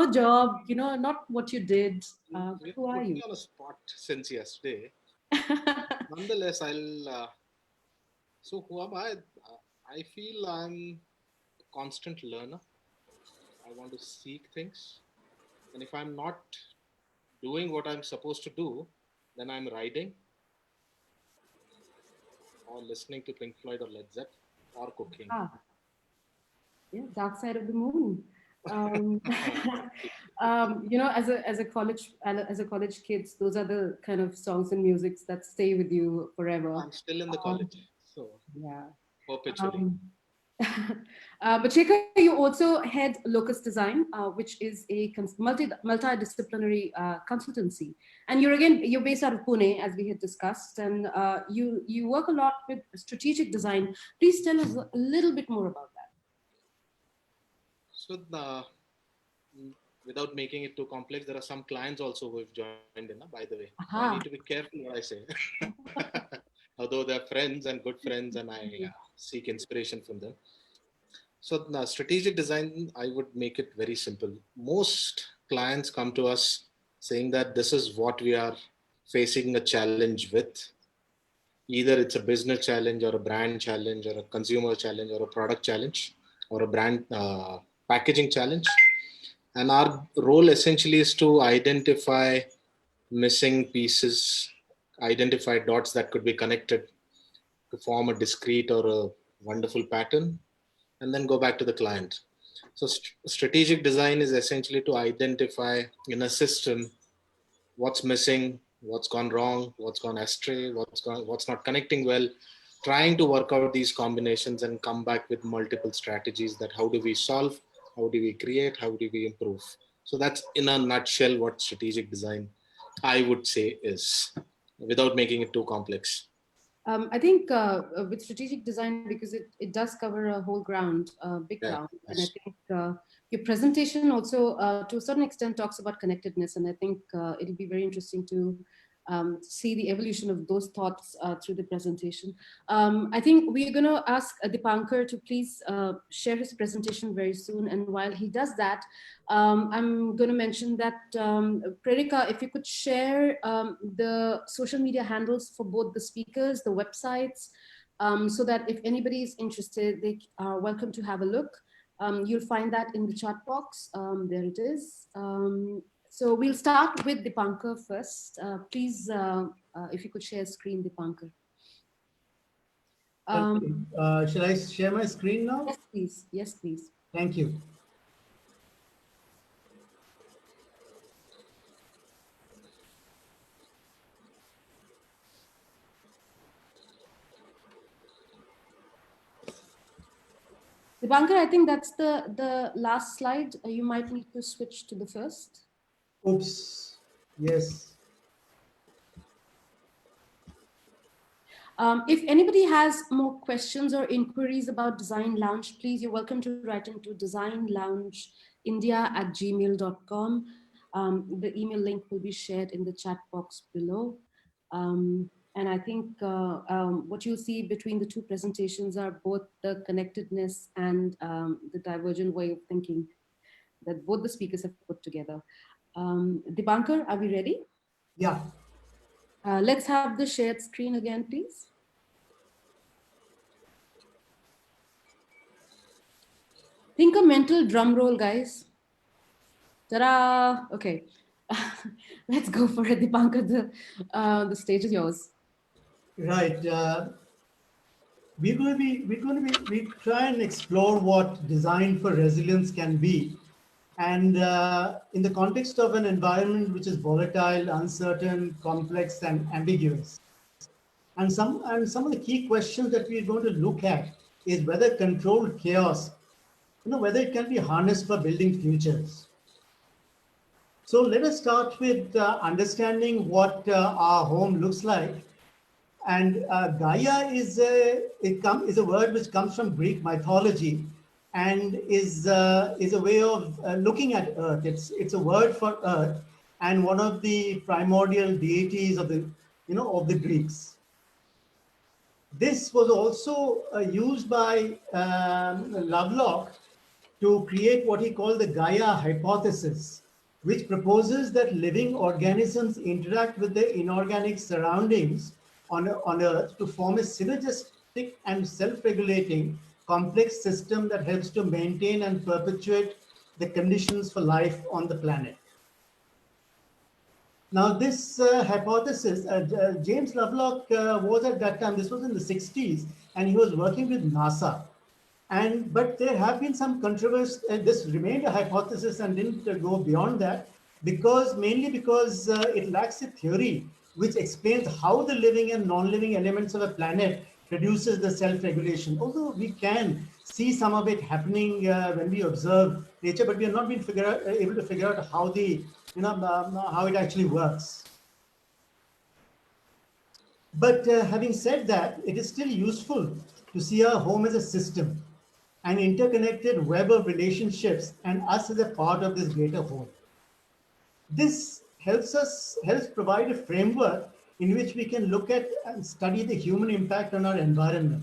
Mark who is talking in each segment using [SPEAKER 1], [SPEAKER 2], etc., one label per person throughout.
[SPEAKER 1] your job, not what you did.
[SPEAKER 2] You
[SPEAKER 1] Who are
[SPEAKER 2] put me
[SPEAKER 1] you?
[SPEAKER 2] on a spot since yesterday. Nonetheless, I'll. So who am I? I feel I'm a constant learner. I want to seek things, and if I'm not doing what I'm supposed to do, then I'm riding or listening to Pink Floyd or Led Zeppelin or cooking.
[SPEAKER 1] Ah, yeah, Dark Side of the Moon. Um, as a college kids, those are the kind of songs and musics that stay with you forever.
[SPEAKER 2] I'm still in the
[SPEAKER 1] Um,
[SPEAKER 2] college, so
[SPEAKER 1] yeah.
[SPEAKER 2] perpetually.
[SPEAKER 1] Um, but Shekhar, you also head Lokus Design, which is a multidisciplinary consultancy, and you're based out of Pune, as we had discussed, and you work a lot with strategic design. Please tell us a little bit more about that.
[SPEAKER 2] So without making it too complex, there are some clients also who have joined in, by the way. So I need to be
[SPEAKER 1] Aha.
[SPEAKER 2] careful what I say. Although they're friends and good friends, and I seek inspiration from them. So now, strategic design, I would make it very simple. Most clients come to us saying that this is what we are facing a challenge with. Either it's a business challenge or a brand challenge or a consumer challenge or a product challenge or a brand packaging challenge. And our role essentially is to identify missing pieces, identify dots that could be connected to form a discrete or a wonderful pattern, and then go back to the client. So, strategic design is essentially to identify in a system what's missing, what's gone wrong, what's gone astray, what's not connecting well, trying to work out these combinations and come back with multiple strategies that how do we solve, how do we create, how do we improve. So that's in a nutshell what strategic design I would say is, without making it too complex.
[SPEAKER 1] I think with strategic design, because it does cover a whole ground, big
[SPEAKER 2] Yeah.
[SPEAKER 1] ground, and I
[SPEAKER 2] Yes.
[SPEAKER 1] think your presentation also, to a certain extent, talks about connectedness, and I think it'll be very interesting to see the evolution of those thoughts through the presentation. I think we're going to ask Deepankar to please share his presentation very soon, and while he does that, I'm going to mention that, Prerika, if you could share the social media handles for both the speakers, the websites, so that if anybody is interested, they are welcome to have a look. You'll find that in the chat box. There it is. So we'll start with Deepankar first. Please, if you could share screen, Deepankar.
[SPEAKER 3] Shall I share my screen now?
[SPEAKER 1] Yes, please. Yes, please.
[SPEAKER 3] Thank you.
[SPEAKER 1] Deepankar, I think that's the last slide. You might need to switch to the first.
[SPEAKER 3] Oops. Yes.
[SPEAKER 1] If anybody has more questions or inquiries about Design Lounge, please, you're welcome to write into designloungeindia@gmail.com. The email link will be shared in the chat box below. And I think what you'll see between the two presentations are both the connectedness and the divergent way of thinking that both the speakers have put together. Deepankar, are we ready?
[SPEAKER 3] Yeah.
[SPEAKER 1] Let's have the shared screen again, please. Think a mental drum roll, guys. Ta-da! Okay, let's go for it, Deepankar. The stage is yours.
[SPEAKER 3] Right. We try and explore what design for resilience can be, and in the context of an environment which is volatile, uncertain, complex, and ambiguous. And some of the key questions that we're going to look at is whether controlled chaos, whether it can be harnessed for building futures. So let us start with understanding what our home looks like. And Gaia is a word which comes from Greek mythology, and is a way of looking at Earth. It's a word for Earth, and one of the primordial deities of the Greeks. This was also used by Lovelock to create what he called the Gaia hypothesis, which proposes that living organisms interact with their inorganic surroundings on Earth to form a synergistic and self-regulating complex system that helps to maintain and perpetuate the conditions for life on the planet. Now, this hypothesis, James Lovelock was at that time, this was in the 60s, and he was working with NASA. But there have been some controversy. This remained a hypothesis and didn't go beyond that, mainly because it lacks a theory which explains how the living and non-living elements of a planet produces the self-regulation. Although we can see some of it happening when we observe nature, but we have not been able to figure out how how it actually works. But having said that, it is still useful to see our home as a system, an interconnected web of relationships, and us as a part of this greater whole. This helps provide a framework in which we can look at and study the human impact on our environment.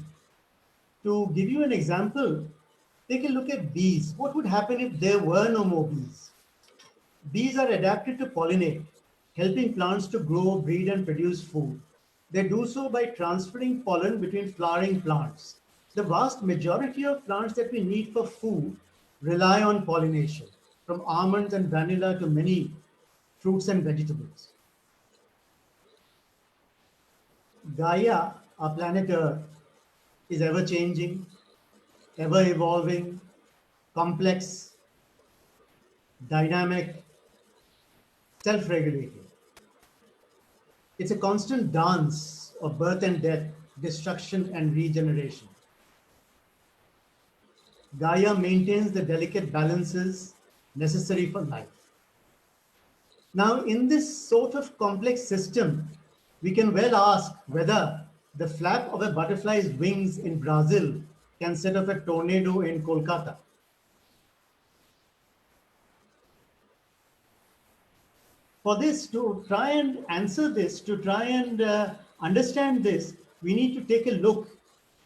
[SPEAKER 3] To give you an example, take a look at bees. What would happen if there were no more bees? Bees are adapted to pollinate, helping plants to grow, breed, and produce food. They do so by transferring pollen between flowering plants. The vast majority of plants that we need for food rely on pollination, from almonds and vanilla to many fruits and vegetables. Gaia, our planet Earth, is ever changing, ever evolving, complex, dynamic, self-regulating. It's a constant dance of birth and death, destruction and regeneration. Gaia maintains the delicate balances necessary for life. Now, in this sort of complex system, we can well ask whether the flap of a butterfly's wings in Brazil can set off a tornado in Kolkata. For this, to try and answer this, to try and understand this, we need to take a look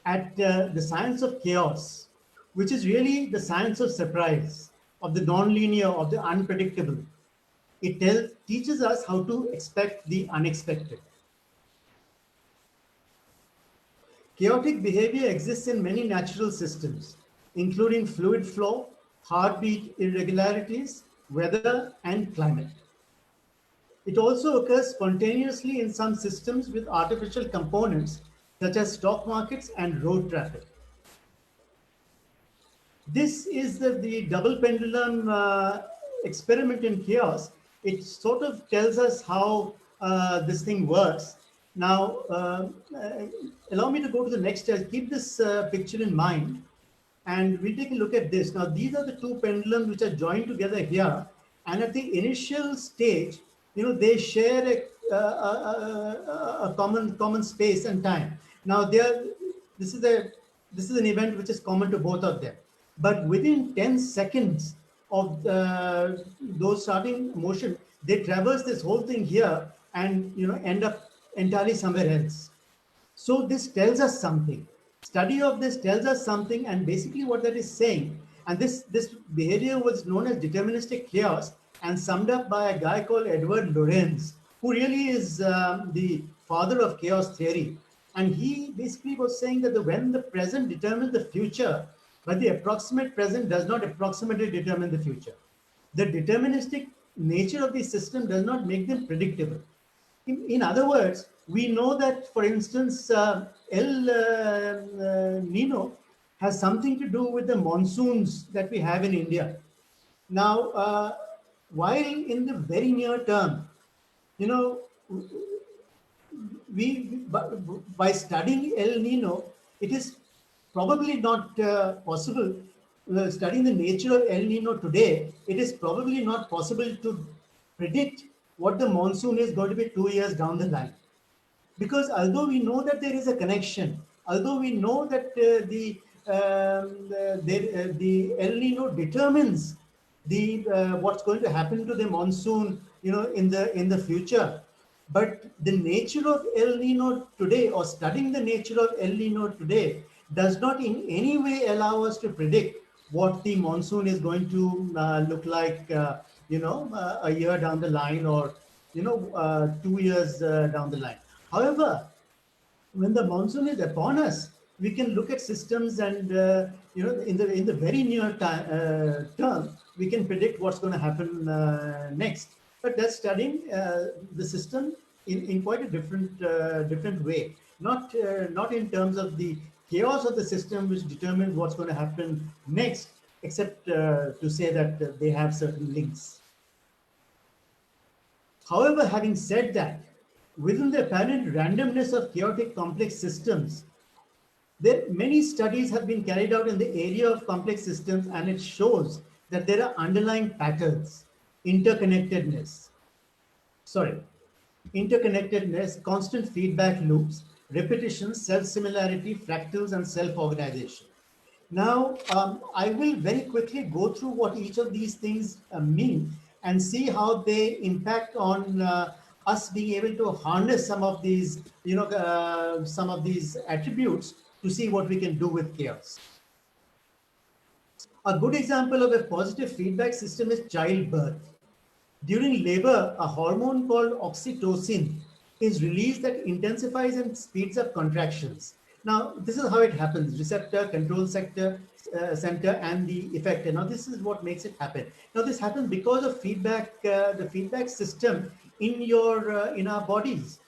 [SPEAKER 3] at the science of chaos, which is really the science of surprise, of the non-linear, of the unpredictable. It teaches us how to expect the unexpected. Chaotic behavior exists in many natural systems, including fluid flow, heartbeat irregularities, weather, and climate. It also occurs spontaneously in some systems with artificial components, such as stock markets and road traffic. This is the double pendulum experiment in chaos. It sort of tells us how this thing works. Now, allow me to go to the next slide. Keep this picture in mind, and we'll take a look at this. Now, these are the two pendulums which are joined together here, and at the initial stage, they share a common space and time. Now, this is an event which is common to both of them. But within 10 seconds of those starting motion, they traverse this whole thing here and end up entirely somewhere else. So this tells us something. Study of this tells us something, and basically what that is saying, and this behavior was known as deterministic chaos and summed up by a guy called Edward Lorenz, who really is the father of chaos theory. And he basically was saying that when the present determines the future, but the approximate present does not approximately determine the future. The deterministic nature of the system does not make them predictable. In other words, we know that, for instance, El Nino has something to do with the monsoons that we have in India. Now, while in the very near term, by studying El Nino, it is probably not possible. Studying the nature of El Nino today, it is probably not possible to predict what the monsoon is going to be 2 years down the line. Because although we know that there is a connection, although we know that the El Nino determines what's going to happen to the monsoon, in the future, but the nature of El Nino today, or studying the nature of El Nino today, does not in any way allow us to predict what the monsoon is going to look like, a year down the line, or 2 years down the line. However, when the monsoon is upon us, we can look at systems, and in the very near term, we can predict what's going to happen next. But that's studying the system in quite a different way, not in terms of the chaos of the system which determines what's going to happen next, except to say that they have certain links. However, having said that, within the apparent randomness of chaotic complex systems, many studies have been carried out in the area of complex systems, and it shows that there are underlying patterns, interconnectedness, constant feedback loops, repetition, self-similarity, fractals, and self-organization. Now, I will very quickly go through what each of these things mean and see how they impact on us being able to harness some of these, some of these attributes to see what we can do with chaos. A good example of a positive feedback system is childbirth. During labor, a hormone called oxytocin is released that intensifies and speeds up contractions. Now, this is how it happens: receptor, control sector, center, and the effector. Now, this is what makes it happen. Now, this happens because of feedback, the feedback system in our bodies,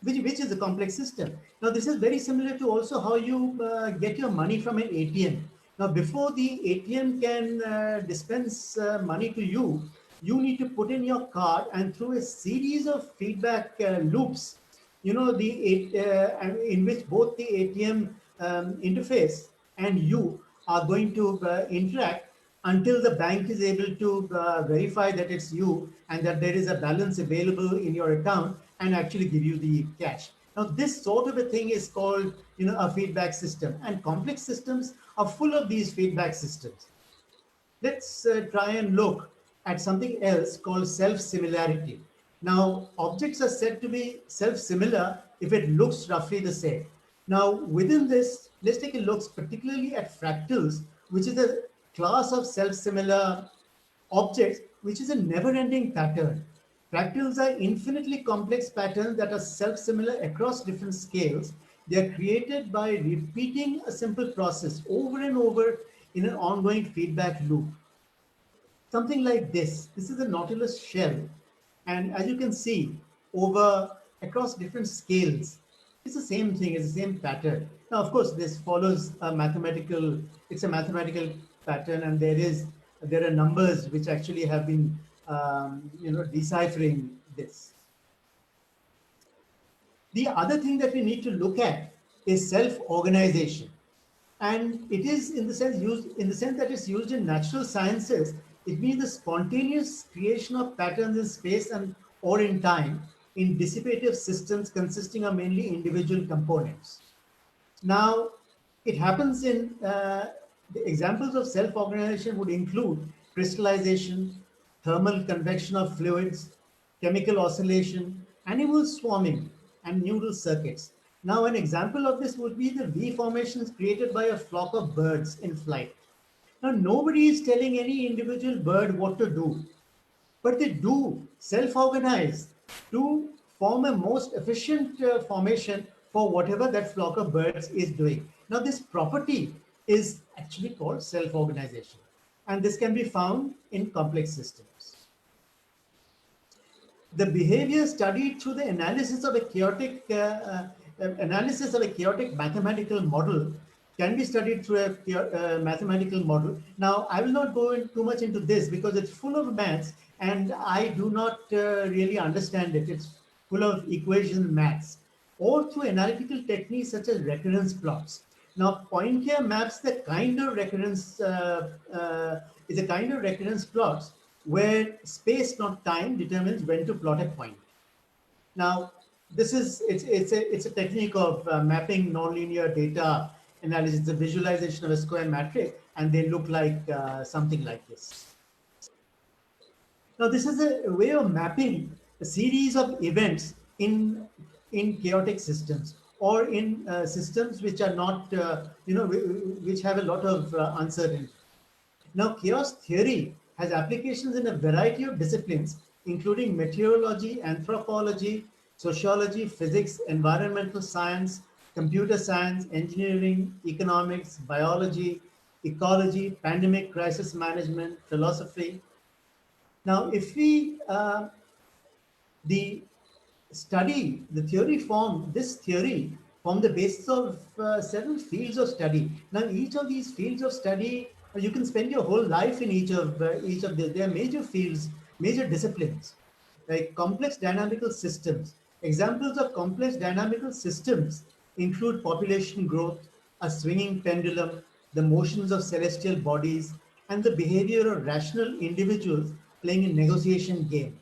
[SPEAKER 3] which is a complex system. Now, this is very similar to also how you get your money from an ATM. Now, before the ATM can dispense money to you, you need to put in your card, and through a series of feedback loops, in which both the ATM interface and you are going to interact until the bank is able to verify that it's you and that there is a balance available in your account and actually give you the cash. Now, this sort of a thing is called, a feedback system, and complex systems are full of these feedback systems. Let's try and look at something else called self-similarity. Now, objects are said to be self-similar if it looks roughly the same. Now, within this, let's take a look particularly at fractals, which is a class of self-similar objects, which is a never-ending pattern. Fractals are infinitely complex patterns that are self-similar across different scales. They are created by repeating a simple process over and over in an ongoing feedback loop. Something like this. This is a Nautilus shell. And as you can see, across different scales, it's the same thing, it's the same pattern. Now, of course, this follows a mathematical pattern, and there are numbers which actually have been, deciphering this. The other thing that we need to look at is self-organization. And it is in the sense that it's used in natural sciences. It means the spontaneous creation of patterns in space or in time in dissipative systems consisting of mainly individual components. Now, it happens in the examples of self-organization would include crystallization, thermal convection of fluids, chemical oscillation, animal swarming, and neural circuits. Now, an example of this would be the V formations created by a flock of birds in flight. Now, nobody is telling any individual bird what to do, but they do self-organize to form a most efficient formation for whatever that flock of birds is doing. Now, this property is actually called self-organization, and this can be found in complex systems. The behavior studied through the analysis of a chaotic mathematical model can be studied through a mathematical model. Now, I will not go too much into this because it's full of maths, and I do not really understand it. It's full of equation maths, or through analytical techniques such as recurrence plots. Now, Poincare maps the kind of recurrence is a kind of recurrence plots where space, not time, determines when to plot a point. Now, it's a technique of mapping nonlinear data analysis, the visualization of a square matrix, and they look like something like this. Now, this is a way of mapping a series of events in chaotic systems. or in systems which are not, which have a lot of uncertainty. Now, chaos theory has applications in a variety of disciplines, including meteorology, anthropology, sociology, physics, environmental science, computer science, engineering, economics, biology, ecology, pandemic crisis management, philosophy. Now, if we the the theory form, this theory form the basis of several fields of study. Now, each of these fields of study, you can spend your whole life in each of these. They are major fields, major disciplines, like complex dynamical systems. Examples of complex dynamical systems include population growth, a swinging pendulum, the motions of celestial bodies, and the behavior of rational individuals playing a negotiation game.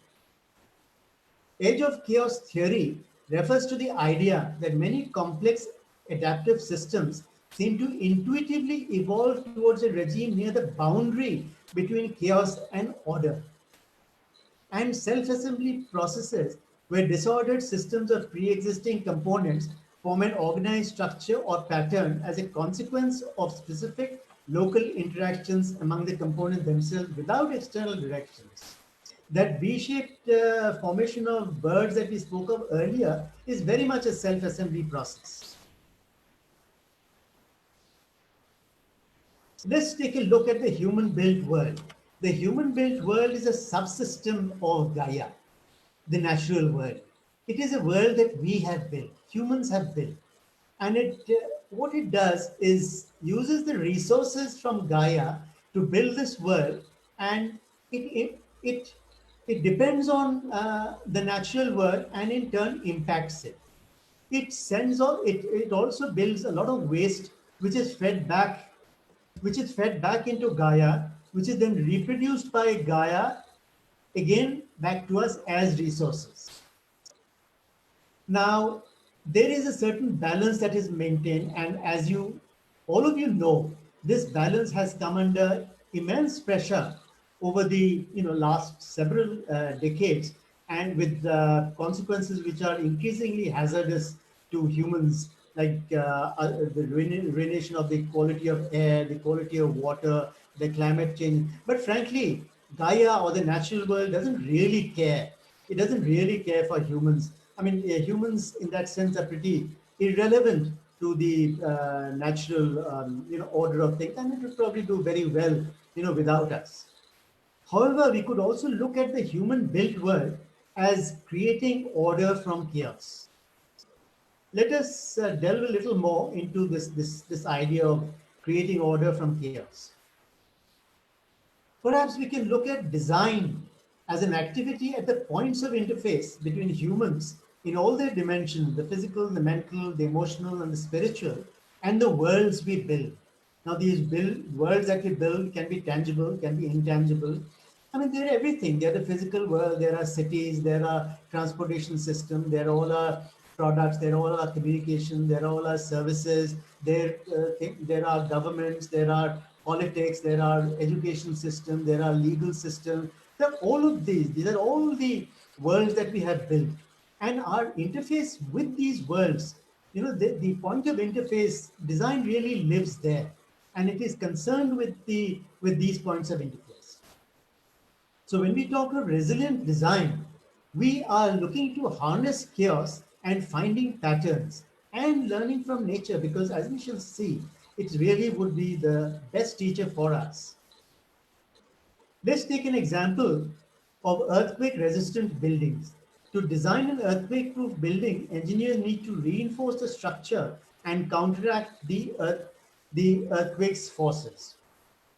[SPEAKER 3] Age of chaos theory refers to the idea that many complex adaptive systems seem to intuitively evolve towards a regime near the boundary between chaos and order, and self-assembly processes where disordered systems of pre-existing components form an organized structure or pattern as a consequence of specific local interactions among the components themselves without external directions. That V-shaped formation of birds that we spoke of earlier is very much a self-assembly process. Let's take a look at the human-built world. The human-built world is a subsystem of Gaia, the natural world. It is a world that we have built, humans have built. And what it does is uses the resources from Gaia to build this world, and it, it depends on the natural world and in turn impacts it. It also builds a lot of waste which is fed back into Gaia, which is then reproduced by Gaia again back to us as resources. Now, there is a certain balance that is maintained, and as all of you know, this balance has come under immense pressure over the last several decades, and with consequences which are increasingly hazardous to humans, like the ruination of the quality of air, the quality of water, the climate change. But frankly, Gaia or the natural world doesn't really care. It doesn't really care for humans. I mean, humans in that sense are pretty irrelevant to the natural, order of things, and it would probably do very well, without us. However, we could also look at the human-built world as creating order from chaos. Let us delve a little more into this idea of creating order from chaos. Perhaps we can look at design as an activity at the points of interface between humans in all their dimensions, the physical, the mental, the emotional, and the spiritual, and the worlds we build. Now, these worlds that we build can be tangible, can be intangible. I mean, they're everything. They're the physical world, there are cities, there are transportation systems, there all are products, there all are communication, there all are services, there are governments, there are politics, there are education systems, there are legal systems. There are all of these are all the worlds that we have built. And our interface with these worlds, the point of interface, design really lives there. And it is concerned with these points of interface. So when we talk of resilient design, we are looking to harness chaos and finding patterns and learning from nature, because as we shall see, it really would be the best teacher for us. Let's take an example of earthquake-resistant buildings. To design an earthquake-proof building, engineers need to reinforce the structure and counteract the earthquake's forces.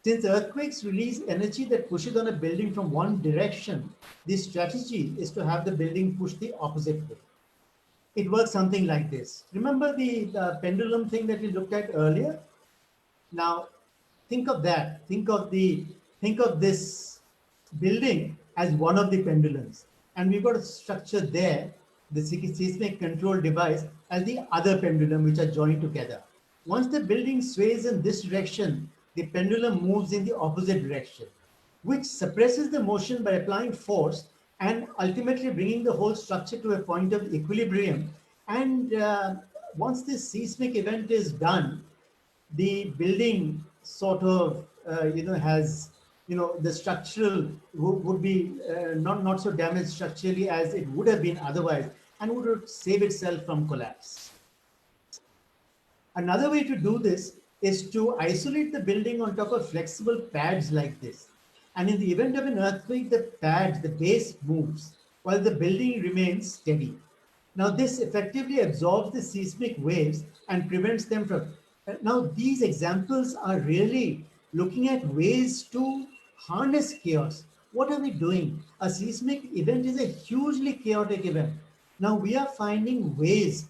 [SPEAKER 3] Since earthquakes release energy that pushes on a building from one direction, the strategy is to have the building push the opposite way. It works something like this. Remember the pendulum thing that we looked at earlier? Now, think of that. Think of this building as one of the pendulums. And we've got a structure there, the seismic control device, as the other pendulum, which are joined together. Once the building sways in this direction, the pendulum moves in the opposite direction, which suppresses the motion by applying force and ultimately bringing the whole structure to a point of equilibrium. And once this seismic event is done, the building sort of has the structural would be not so damaged structurally as it would have been otherwise, and would save itself from collapse. Another way to do this is to isolate the building on top of flexible pads like this. And in the event of an earthquake, the pad, the base moves while the building remains steady. Now, this effectively absorbs the seismic waves and prevents them from. Now, these examples are really looking at ways to harness chaos. What are we doing? A seismic event is a hugely chaotic event. Now, we are finding ways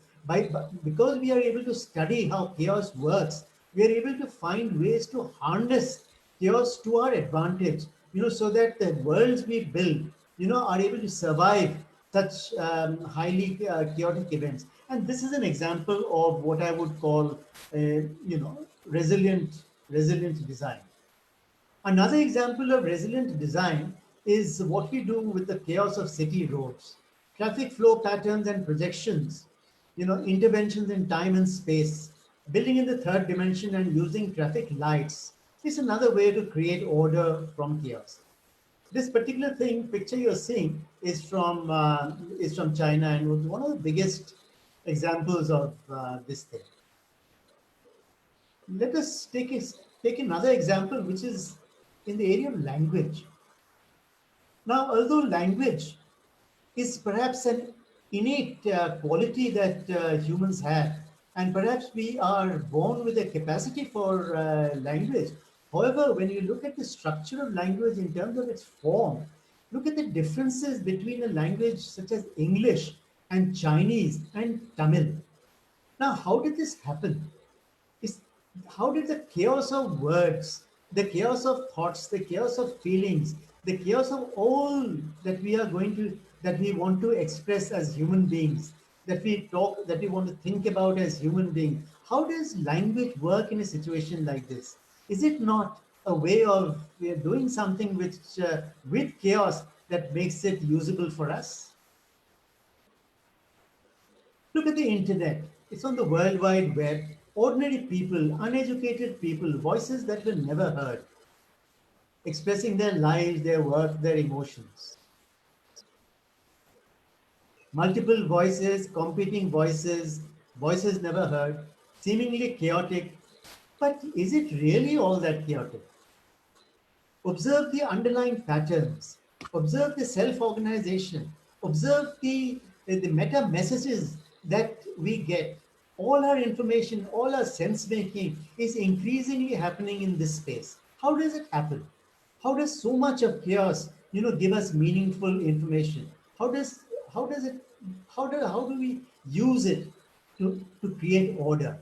[SPEAKER 3] because we are able to study how chaos works, we are able to find ways to harness chaos to our advantage, so that the worlds we build, are able to survive such highly chaotic events. And this is an example of what I would call, resilient design. Another example of resilient design is what we do with the chaos of city roads, traffic flow patterns and projections, interventions in time and space, building in the third dimension and using traffic lights is another way to create order from chaos. This particular picture you're seeing is from China, and was one of the biggest examples of this thing. Let us take another example, which is in the area of language. Now, although language is perhaps an innate quality that humans have, and perhaps we are born with a capacity for language. However, when you look at the structure of language in terms of its form, look at the differences between a language such as English and Chinese and Tamil. Now, how did this happen? Is how did the chaos of words, the chaos of thoughts, the chaos of feelings, the chaos of all that that we want to express as human beings, that we want to think about as human beings, how does language work in a situation like this? Is it not a way of doing something which, with chaos, that makes it usable for us? Look at the internet. It's on the World Wide Web. Ordinary people, uneducated people, voices that were never heard, expressing their lives, their work, their emotions. Multiple voices, competing voices, voices never heard, seemingly chaotic. But is it really all that chaotic? Observe the underlying patterns. Observe the self-organization. Observe the meta messages that we get. All our information, all our sense-making is increasingly happening in this space. How does it happen? How does so much of chaos, give us meaningful information? How do we use it to create order?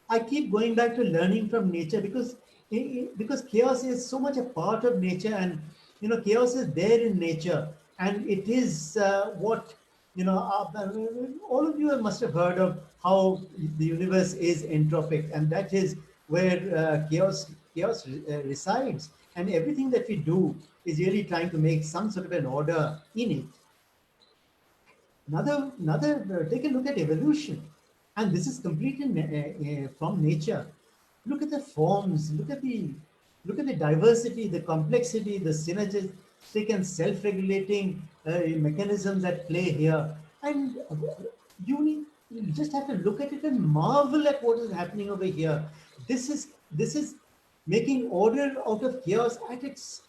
[SPEAKER 3] I keep going back to learning from nature because chaos is so much a part of nature, and chaos is there in nature, and it is what all of you must have heard of how the universe is entropic, and that is where chaos resides, and everything that we do is really trying to make some sort of an order in it. Take a look at evolution, and this is completely from nature. Look at the forms. Look at the diversity, the complexity, the synergistic and self-regulating mechanisms that play here. And you just have to look at it and marvel at what is happening over here. This is making order out of chaos at its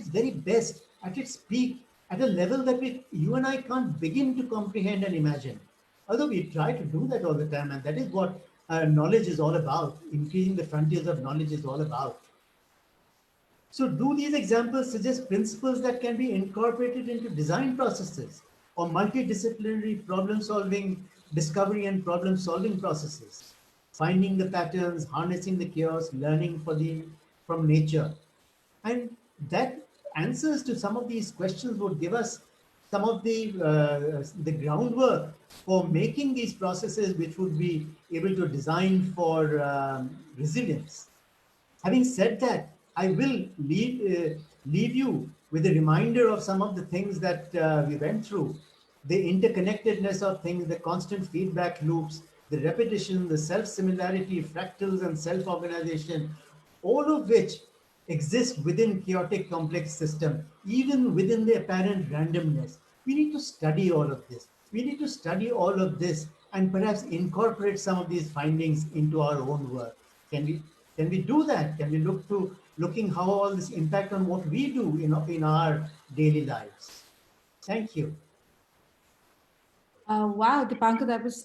[SPEAKER 3] very best, at its peak, at a level that you and I can't begin to comprehend and imagine. Although we try to do that all the time, and that is what knowledge is all about. Increasing the frontiers of knowledge is all about. So do these examples suggest principles that can be incorporated into design processes or multidisciplinary problem-solving, discovery and problem-solving processes? Finding the patterns, harnessing the chaos, learning from nature. And that answers to some of these questions would give us some of the groundwork for making these processes which would be able to design for resilience. Having said that, I will leave you with a reminder of some of the things that we went through. the interconnectedness of things, the constant feedback loops, the repetition, the self-similarity, fractals and self-organization, all of which exist within chaotic complex system, even within the apparent randomness. We need to study all of this. We need to study all of this and perhaps incorporate some of these findings into our own work. Can we do that? Can we look to looking how all this impact on what we do in our daily lives? Thank you.
[SPEAKER 1] Wow, Deepankar, that was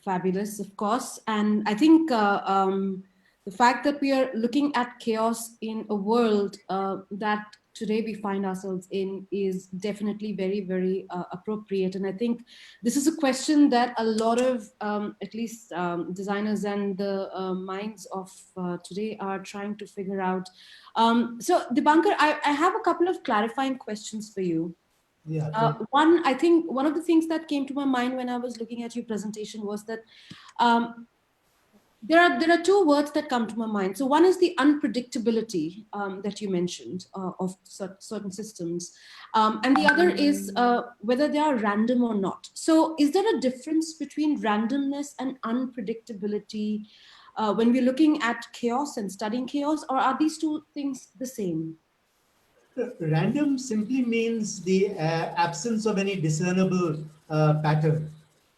[SPEAKER 1] fabulous, of course. And I think the fact that we are looking at chaos in a world that today we find ourselves in is definitely very, very appropriate. And I think this is a question that a lot of, at least designers and the minds of today are trying to figure out. So Deepankar, I have a couple of clarifying questions for you.
[SPEAKER 3] Yeah.
[SPEAKER 1] I think one of the things that came to my mind when I was looking at your presentation was that there are two words that come to my mind. So one is the unpredictability that you mentioned of certain systems, and the other is whether they are random or not. So is there a difference between randomness and unpredictability when we're looking at chaos and studying chaos, or are these two things the same?
[SPEAKER 3] Random simply means the absence of any discernible pattern.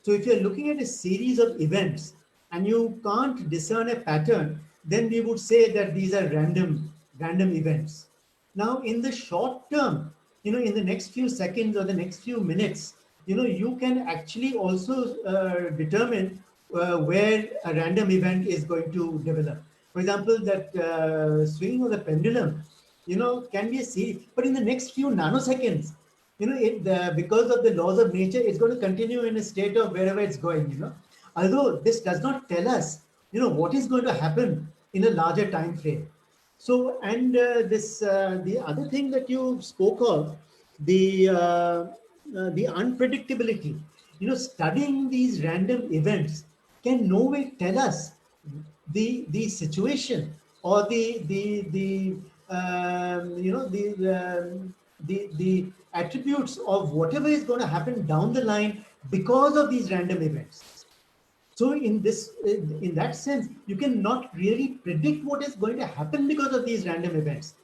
[SPEAKER 3] So if you're looking at a series of events and you can't discern a pattern, then we would say that these are random events. Now, in the short term, in the next few seconds or the next few minutes, you can actually also determine where a random event is going to develop. For example, that swinging of the pendulum, can be a series, but in the next few nanoseconds, because of the laws of nature, it's going to continue in a state of wherever it's going. Although this does not tell us, what is going to happen in a larger time frame. So, and the other thing that you spoke of, the unpredictability, studying these random events can no way tell us the situation or the attributes of whatever is going to happen down the line because of these random events. So in that sense, you cannot really predict what is going to happen because of these random events.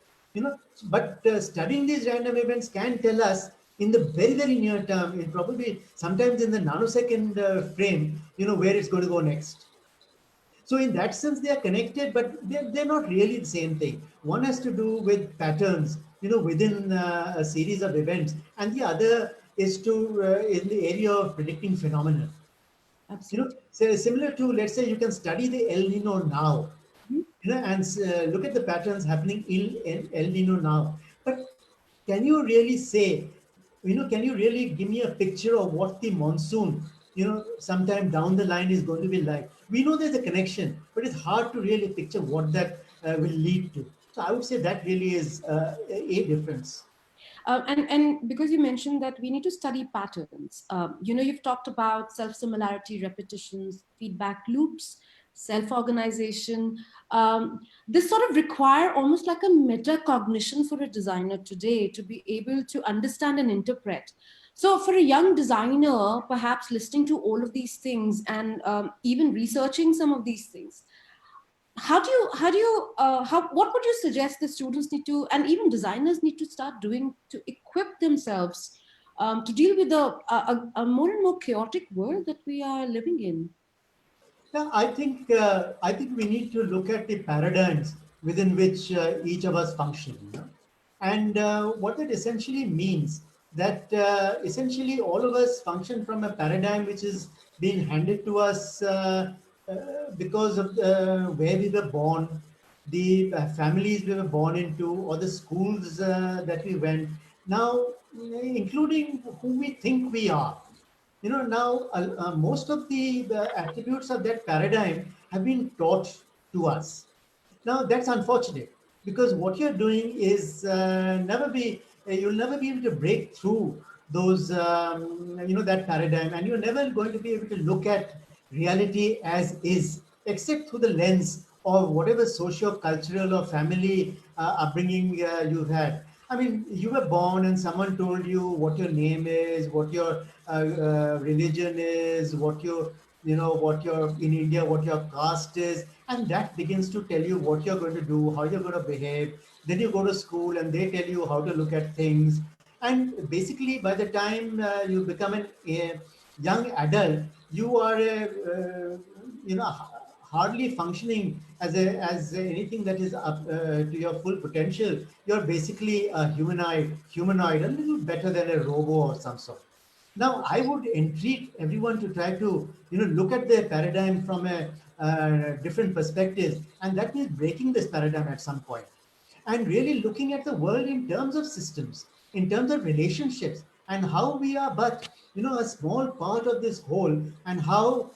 [SPEAKER 3] But studying these random events can tell us in the very, very near term, in probably sometimes in the nanosecond frame, where it's going to go next. So in that sense, they are connected, but they're not really the same thing. One has to do with patterns, within a series of events, and the other is in the area of predicting phenomena.
[SPEAKER 1] Absolutely.
[SPEAKER 3] So similar to, let's say, you can study the El Nino now, and look at the patterns happening in El Nino now. But can you really say, can you really give me a picture of what the monsoon, sometime down the line is going to be like? We know there's a connection, but it's hard to really picture what that will lead to. So I would say that really is a difference.
[SPEAKER 1] And because you mentioned that we need to study patterns, you've talked about self-similarity, repetitions, feedback loops, self-organization. This sort of require almost like a metacognition for a designer today to be able to understand and interpret. So for a young designer, perhaps listening to all of these things and even researching some of these things, what would you suggest the students need to, and even designers need to start doing to equip themselves to deal with a more and more chaotic world that we are living in?
[SPEAKER 3] Yeah, I think we need to look at the paradigms within which each of us function, and what that essentially means that essentially all of us function from a paradigm which is being handed to us because of where we were born, the families we were born into, or the schools that we went. Now, including who we think we are. Now most of the attributes of that paradigm have been taught to us. Now that's unfortunate because what you're doing is you'll never be able to break through those, that paradigm, and you're never going to be able to look at reality as is, except through the lens of whatever socio-cultural or family upbringing you've had. I mean, you were born and someone told you what your name is, what your religion is, what your, what your, in India, what your caste is. And that begins to tell you what you're going to do, how you're going to behave. Then you go to school and they tell you how to look at things. And basically, by the time you become a young adult, you are hardly functioning as anything that is up to your full potential. You're basically a humanoid, a little better than a robo or some sort. Now, I would entreat everyone to try to look at their paradigm from a different perspective, and that means breaking this paradigm at some point and really looking at the world in terms of systems, in terms of relationships, and how we are but a small part of this whole, and how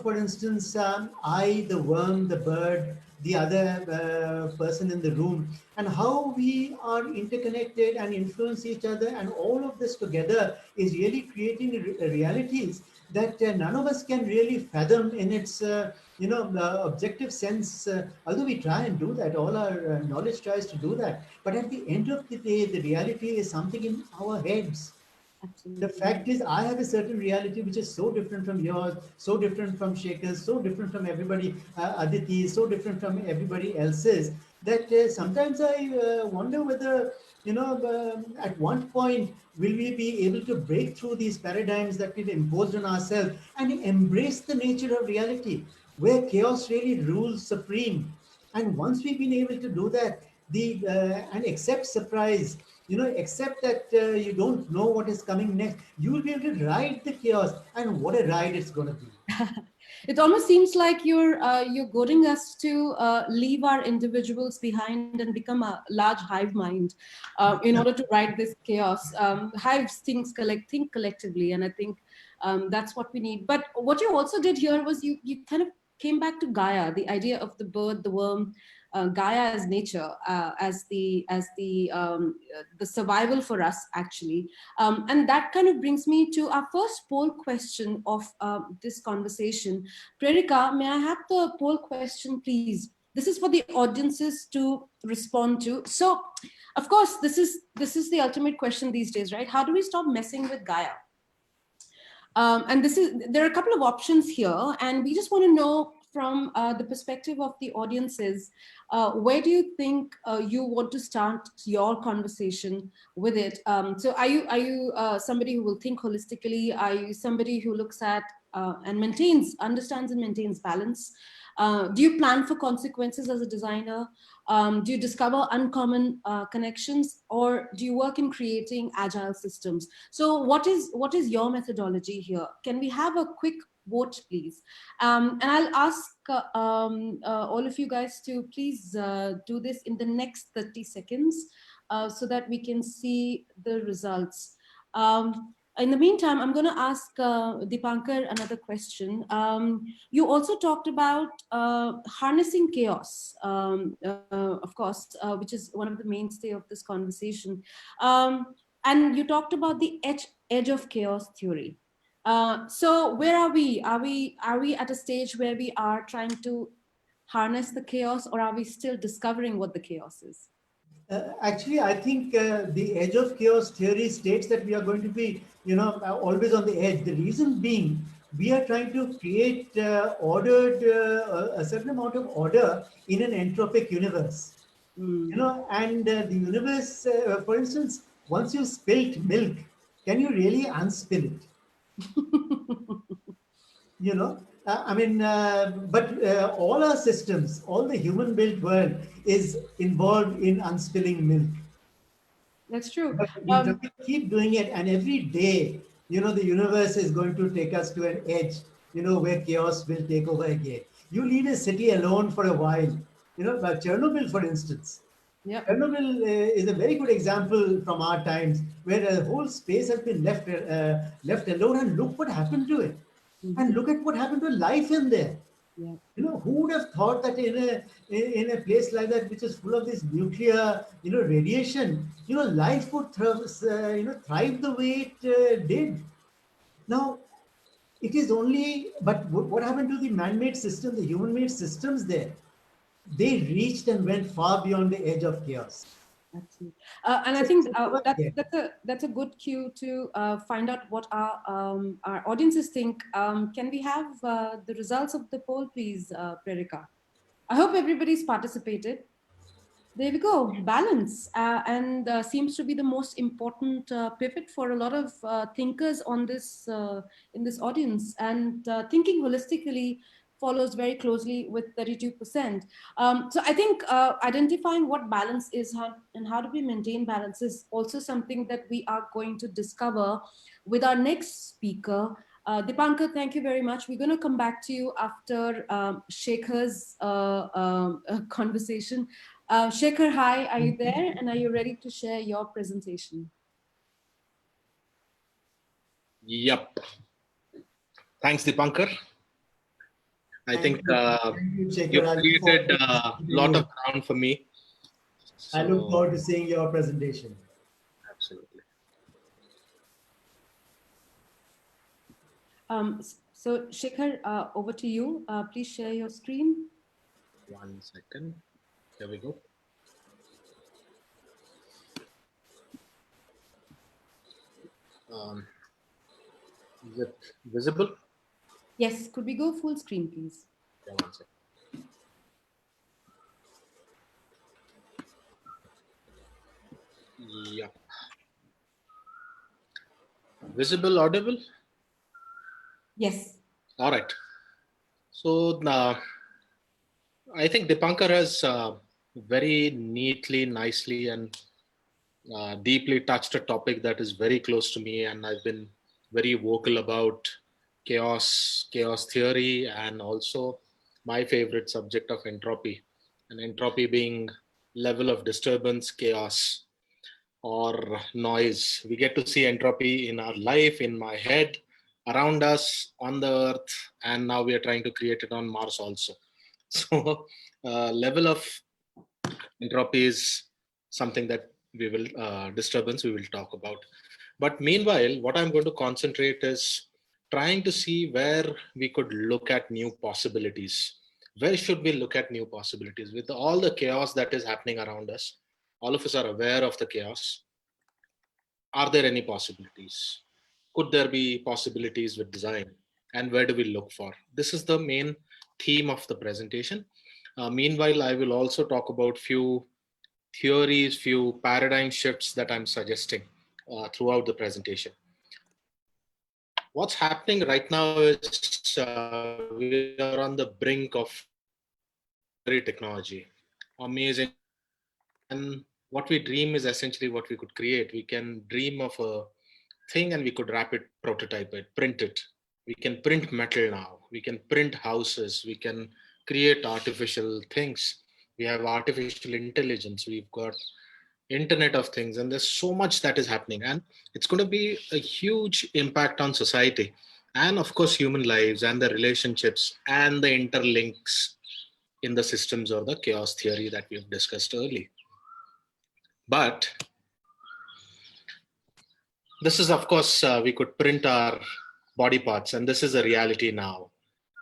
[SPEAKER 3] for instance, I, the worm, the bird, the other person in the room, and how we are interconnected and influence each other, and all of this together is really creating realities that none of us can really fathom in its objective sense, although we try and do that, all our knowledge tries to do that. But at the end of the day, the reality is something in our heads.
[SPEAKER 1] Absolutely.
[SPEAKER 3] The fact is, I have a certain reality which is so different from yours, so different from Shekhar's, so different from everybody, Aditi, so different from everybody else's, that sometimes I wonder whether, at one point, will we be able to break through these paradigms that we've imposed on ourselves and embrace the nature of reality, where chaos really rules supreme. And once we've been able to do that, and accept surprise, accept that you don't know what is coming next, you will be able to ride the chaos, and what a ride it's going to be.
[SPEAKER 1] It almost seems like you're goading us to leave our individuals behind and become a large hive mind in order to ride this chaos. Hives think collectively, and I think that's what we need. But what you also did here was you kind of came back to Gaia, the idea of the bird, the worm, Gaia as nature, as the survival for us actually, and that kind of brings me to our first poll question of this conversation. Prerika, may I have the poll question, please? This is for the audiences to respond to. So, of course, this is the ultimate question these days, right? How do we stop messing with Gaia? And there are a couple of options here, and we just want to know from the perspective of the audiences, where do you think you want to start your conversation with it? So are you somebody who will think holistically? Are you somebody who looks at and understands and maintains balance? Do you plan for consequences as a designer? Do you discover uncommon connections, or do you work in creating agile systems? So what is your methodology here? Can we have a quick vote, please? And I'll ask all of you guys to please do this in the next 30 seconds so that we can see the results. In the meantime, I'm going to ask Deepankar another question. You also talked about harnessing chaos, of course, which is one of the mainstay of this conversation. And you talked about the edge of chaos theory. So where are we? Are we at a stage where we are trying to harness the chaos, or are we still discovering what the chaos is?
[SPEAKER 3] Actually, I think the edge of chaos theory states that we are going to be, always on the edge. The reason being, we are trying to create a certain amount of order in an entropic universe. And the universe, for instance, once you spilt milk, can you really unspill it? But all our systems, all the human built world is involved in unspilling milk.
[SPEAKER 1] That's true.
[SPEAKER 3] But we try to keep doing it, and every day, the universe is going to take us to an edge, where chaos will take over again. You leave a city alone for a while, but Chernobyl, for instance.
[SPEAKER 1] Yep.
[SPEAKER 3] Chernobyl is a very good example from our times, where a whole space has been left alone, and look what happened to it. And look at what happened to life in there.
[SPEAKER 1] Yeah.
[SPEAKER 3] Who would have thought that in a place like that, which is full of this nuclear, radiation, life would thrive the way it did. Now, it is only, but what happened to the man-made system, the human-made systems there? They reached and went far beyond the edge of chaos.
[SPEAKER 1] Absolutely. And I think
[SPEAKER 3] Yeah.
[SPEAKER 1] that's a good cue to find out what our audiences think. Can we have the results of the poll, please, Prerika? I hope everybody's participated. There we go. Balance, and seems to be the most important pivot for a lot of thinkers on this in this audience. And thinking holistically follows very closely with 32%. So I think identifying what balance is and how do we maintain balance is also something that we are going to discover with our next speaker. Deepankar, thank you very much. We're going to come back to you after Shekhar's conversation. Shekhar, hi, are you there? And are you ready to share your presentation?
[SPEAKER 2] Yep. Thanks, Deepankar. I think you created a lot of ground for me.
[SPEAKER 3] I look forward to seeing your presentation.
[SPEAKER 2] Absolutely.
[SPEAKER 1] So Shekhar, over to you. Please share your screen.
[SPEAKER 2] 1 second. Here we go. Is it visible?
[SPEAKER 1] Yes, could we go full screen, please?
[SPEAKER 2] Yeah, 1 second. Yeah. Visible, audible?
[SPEAKER 1] Yes.
[SPEAKER 2] All right. So I think Deepankar has very neatly, nicely, and deeply touched a topic that is very close to me, and I've been very vocal about chaos theory, and also my favorite subject of entropy, and entropy being level of disturbance, chaos, or noise. We get to see entropy in our life, in my head, around us, on the earth, and now we are trying to create it on Mars also. So level of entropy is something that we will disturbance we will talk about. But meanwhile, what I'm going to concentrate is trying to see where we could look at new possibilities. Where should we look at new possibilities with all the chaos that is happening around us? All of us are aware of the chaos. Are there any possibilities? Could there be possibilities with design? And where do we look for? This is the main theme of the presentation. Meanwhile, I will also talk about few theories, few paradigm shifts that I'm suggesting throughout the presentation. What's happening right now is we are on the brink of technology. Amazing. And what we dream is essentially what we could create. We can dream of a thing and we could wrap it, prototype it, print it. We can print metal now. We can print houses. We can create artificial things. We have artificial intelligence. We've got Internet of Things, and there's so much that is happening, and it's going to be a huge impact on society, and of course human lives and the relationships and the interlinks in the systems or the chaos theory that we've discussed earlier. But this is, of course, we could print our body parts, and this is a reality now.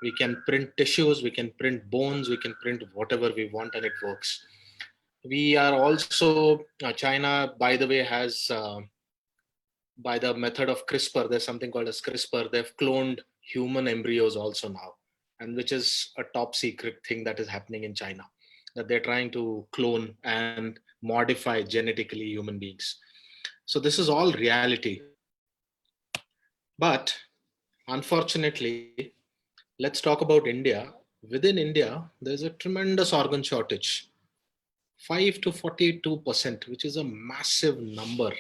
[SPEAKER 2] We can print tissues, we can print bones, we can print whatever we want, and it works. We are also, China, by the way, has, by the method of CRISPR, there's something called as CRISPR, they've cloned human embryos also now, and which is a top secret thing that is happening in China, that they're trying to clone and modify genetically human beings. So this is all reality. But unfortunately, let's talk about India. Within India, there's a tremendous organ shortage. 5 to 42%, which is a massive number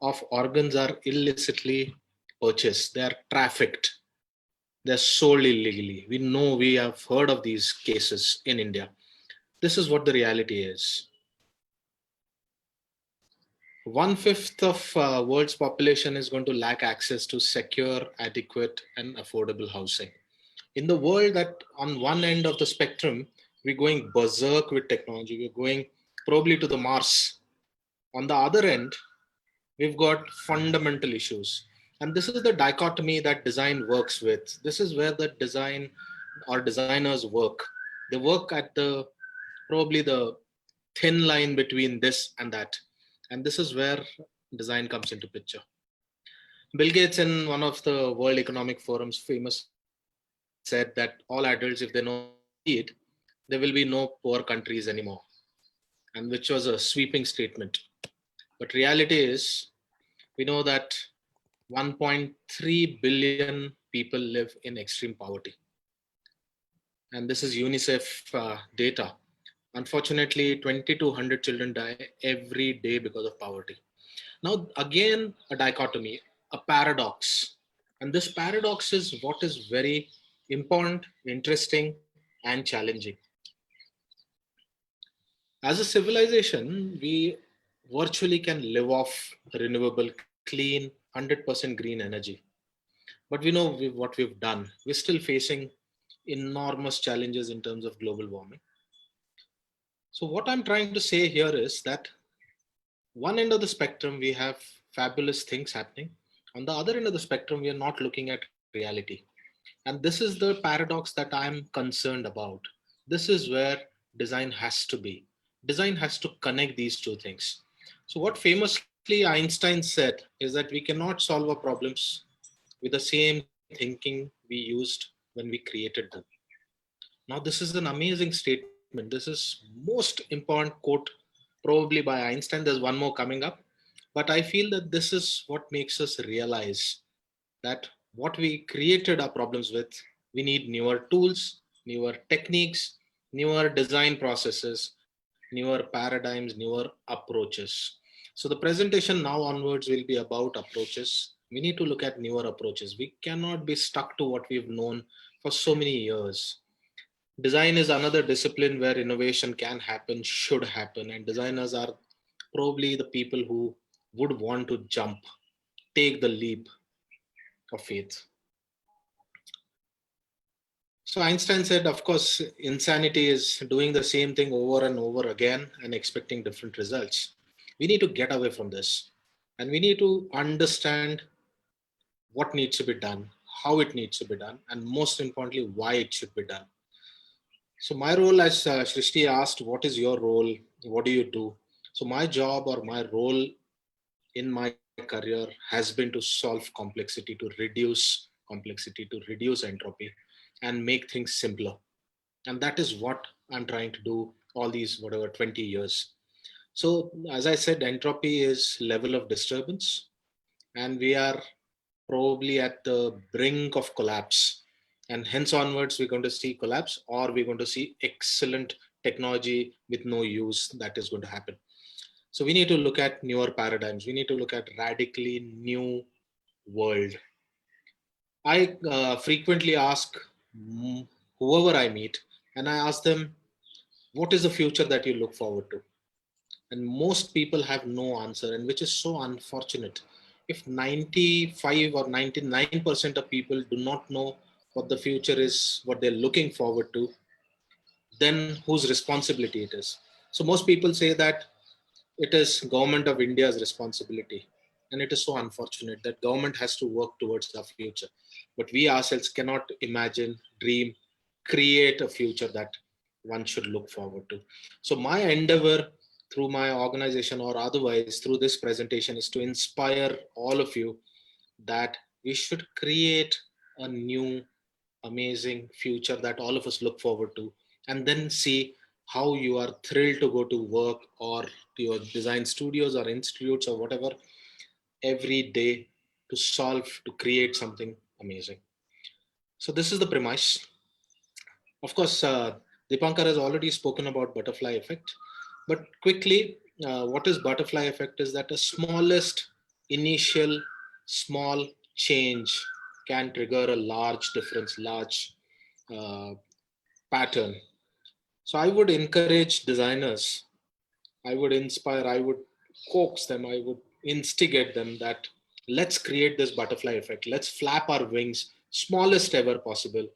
[SPEAKER 2] of organs are illicitly purchased. They are trafficked. They're sold illegally. We know, we have heard of these cases in India. This is what the reality is. 1/5 of world's population is going to lack access to secure, adequate, and affordable housing. In the world that on one end of the spectrum, we're going berserk with technology. We're going probably to the Mars. On the other end, we've got fundamental issues. And this is the dichotomy that design works with. This is where the design or designers work. They work at the probably the thin line between this and that. And this is where design comes into picture. Bill Gates, in one of the World Economic Forum's famous said that all adults, if they know how to read, there will be no poor countries anymore. And which was a sweeping statement. But reality is, we know that 1.3 billion people live in extreme poverty. And this is UNICEF data. Unfortunately, 2,200 children die every day because of poverty. Now, again, a dichotomy, a paradox. And this paradox is what is very important, interesting, and challenging. As a civilization, we virtually can live off renewable, clean, 100% green energy. But we know what we've done. We're still facing enormous challenges in terms of global warming. So what I'm trying to say here is that one end of the spectrum, we have fabulous things happening. On the other end of the spectrum, we are not looking at reality. And this is the paradox that I'm concerned about. This is where design has to be. Design has to connect these two things. So what famously Einstein said is that we cannot solve our problems with the same thinking we used when we created them. Now, this is an amazing statement. This is most important quote probably by Einstein. There's one more coming up. But I feel that this is what makes us realize that what we created our problems with, we need newer tools, newer techniques, newer design processes, newer paradigms, newer approaches. So the presentation now onwards will be about approaches. We need to look at newer approaches. We cannot be stuck to what we've known for so many years. Design is another discipline where innovation can happen, should happen, and designers are probably the people who would want to jump, take the leap of faith. So Einstein said, of course, insanity is doing the same thing over and over again and expecting different results. We need to get away from this, and we need to understand what needs to be done, how it needs to be done, and most importantly, why it should be done. So my role, as Srishti asked, what is your role? What do you do? So my job or my role in my career has been to solve complexity, to reduce entropy, and make things simpler. And that is what I'm trying to do all these, 20 years. So as I said, entropy is level of disturbance, and we are probably at the brink of collapse. And hence onwards, we're going to see collapse, or we're going to see excellent technology with no use that is going to happen. So we need to look at newer paradigms. We need to look at radically new world. I frequently ask whoever I meet, and I ask them, what is the future that you look forward to? And most people have no answer, and which is so unfortunate. If 95 or 99% of people do not know what the future is, what they're looking forward to, then whose responsibility it is? So most people say that it is government of India's responsibility. And it is so unfortunate that government has to work towards the future. But we ourselves cannot imagine, dream, create a future that one should look forward to. So my endeavor through my organization or otherwise through this presentation is to inspire all of you that we should create a new, amazing future that all of us look forward to, and then see how you are thrilled to go to work or to your design studios or institutes or whatever every day to solve, to create something amazing. So this is the premise. Of course, Deepankar has already spoken about butterfly effect, but quickly, what is butterfly effect is that the smallest initial small change can trigger a large difference, large pattern. So I would encourage designers, I would inspire, I would coax them, I would instigate them that let's create this butterfly effect. Let's flap our wings, smallest ever possible.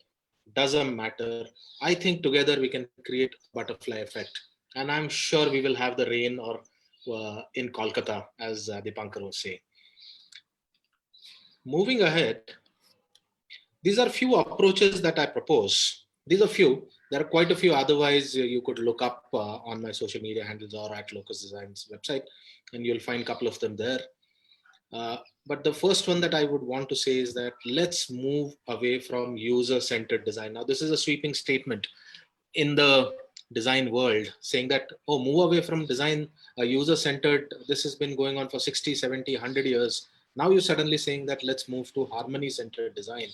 [SPEAKER 2] Doesn't matter. I think together we can create a butterfly effect. And I'm sure we will have the rain or in Kolkata, as Deepankar was saying. Moving ahead, these are few approaches that I propose. These are few. There are quite a few. Otherwise, you could look up on my social media handles or at Lokus Design's website, and you'll find a couple of them there. But the first one that I would want to say is that let's move away from user-centered design. Now, this is a sweeping statement in the design world saying that, oh, move away from design, user-centered. This has been going on for 60, 70, 100 years. Now you're suddenly saying that let's move to harmony-centered design.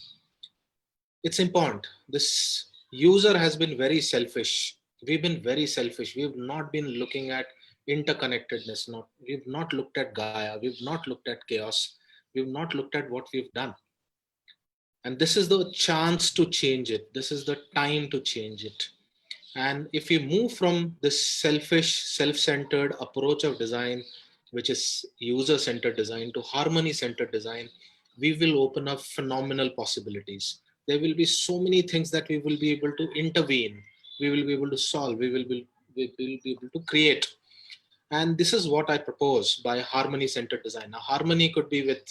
[SPEAKER 2] It's important. This user has been very selfish. We've been very selfish. We've not been looking at interconnectedness. We've not looked at Gaia. We've not looked at chaos. We've not looked at what we've done. And this is the chance to change it. This is the time to change it. And if we move from this selfish, self-centered approach of design, which is user-centered design, to harmony-centered design, we will open up phenomenal possibilities. There will be so many things that we will be able to intervene. We will be able to solve. We will be able to create. And this is what I propose by harmony-centered design. Now, harmony could be with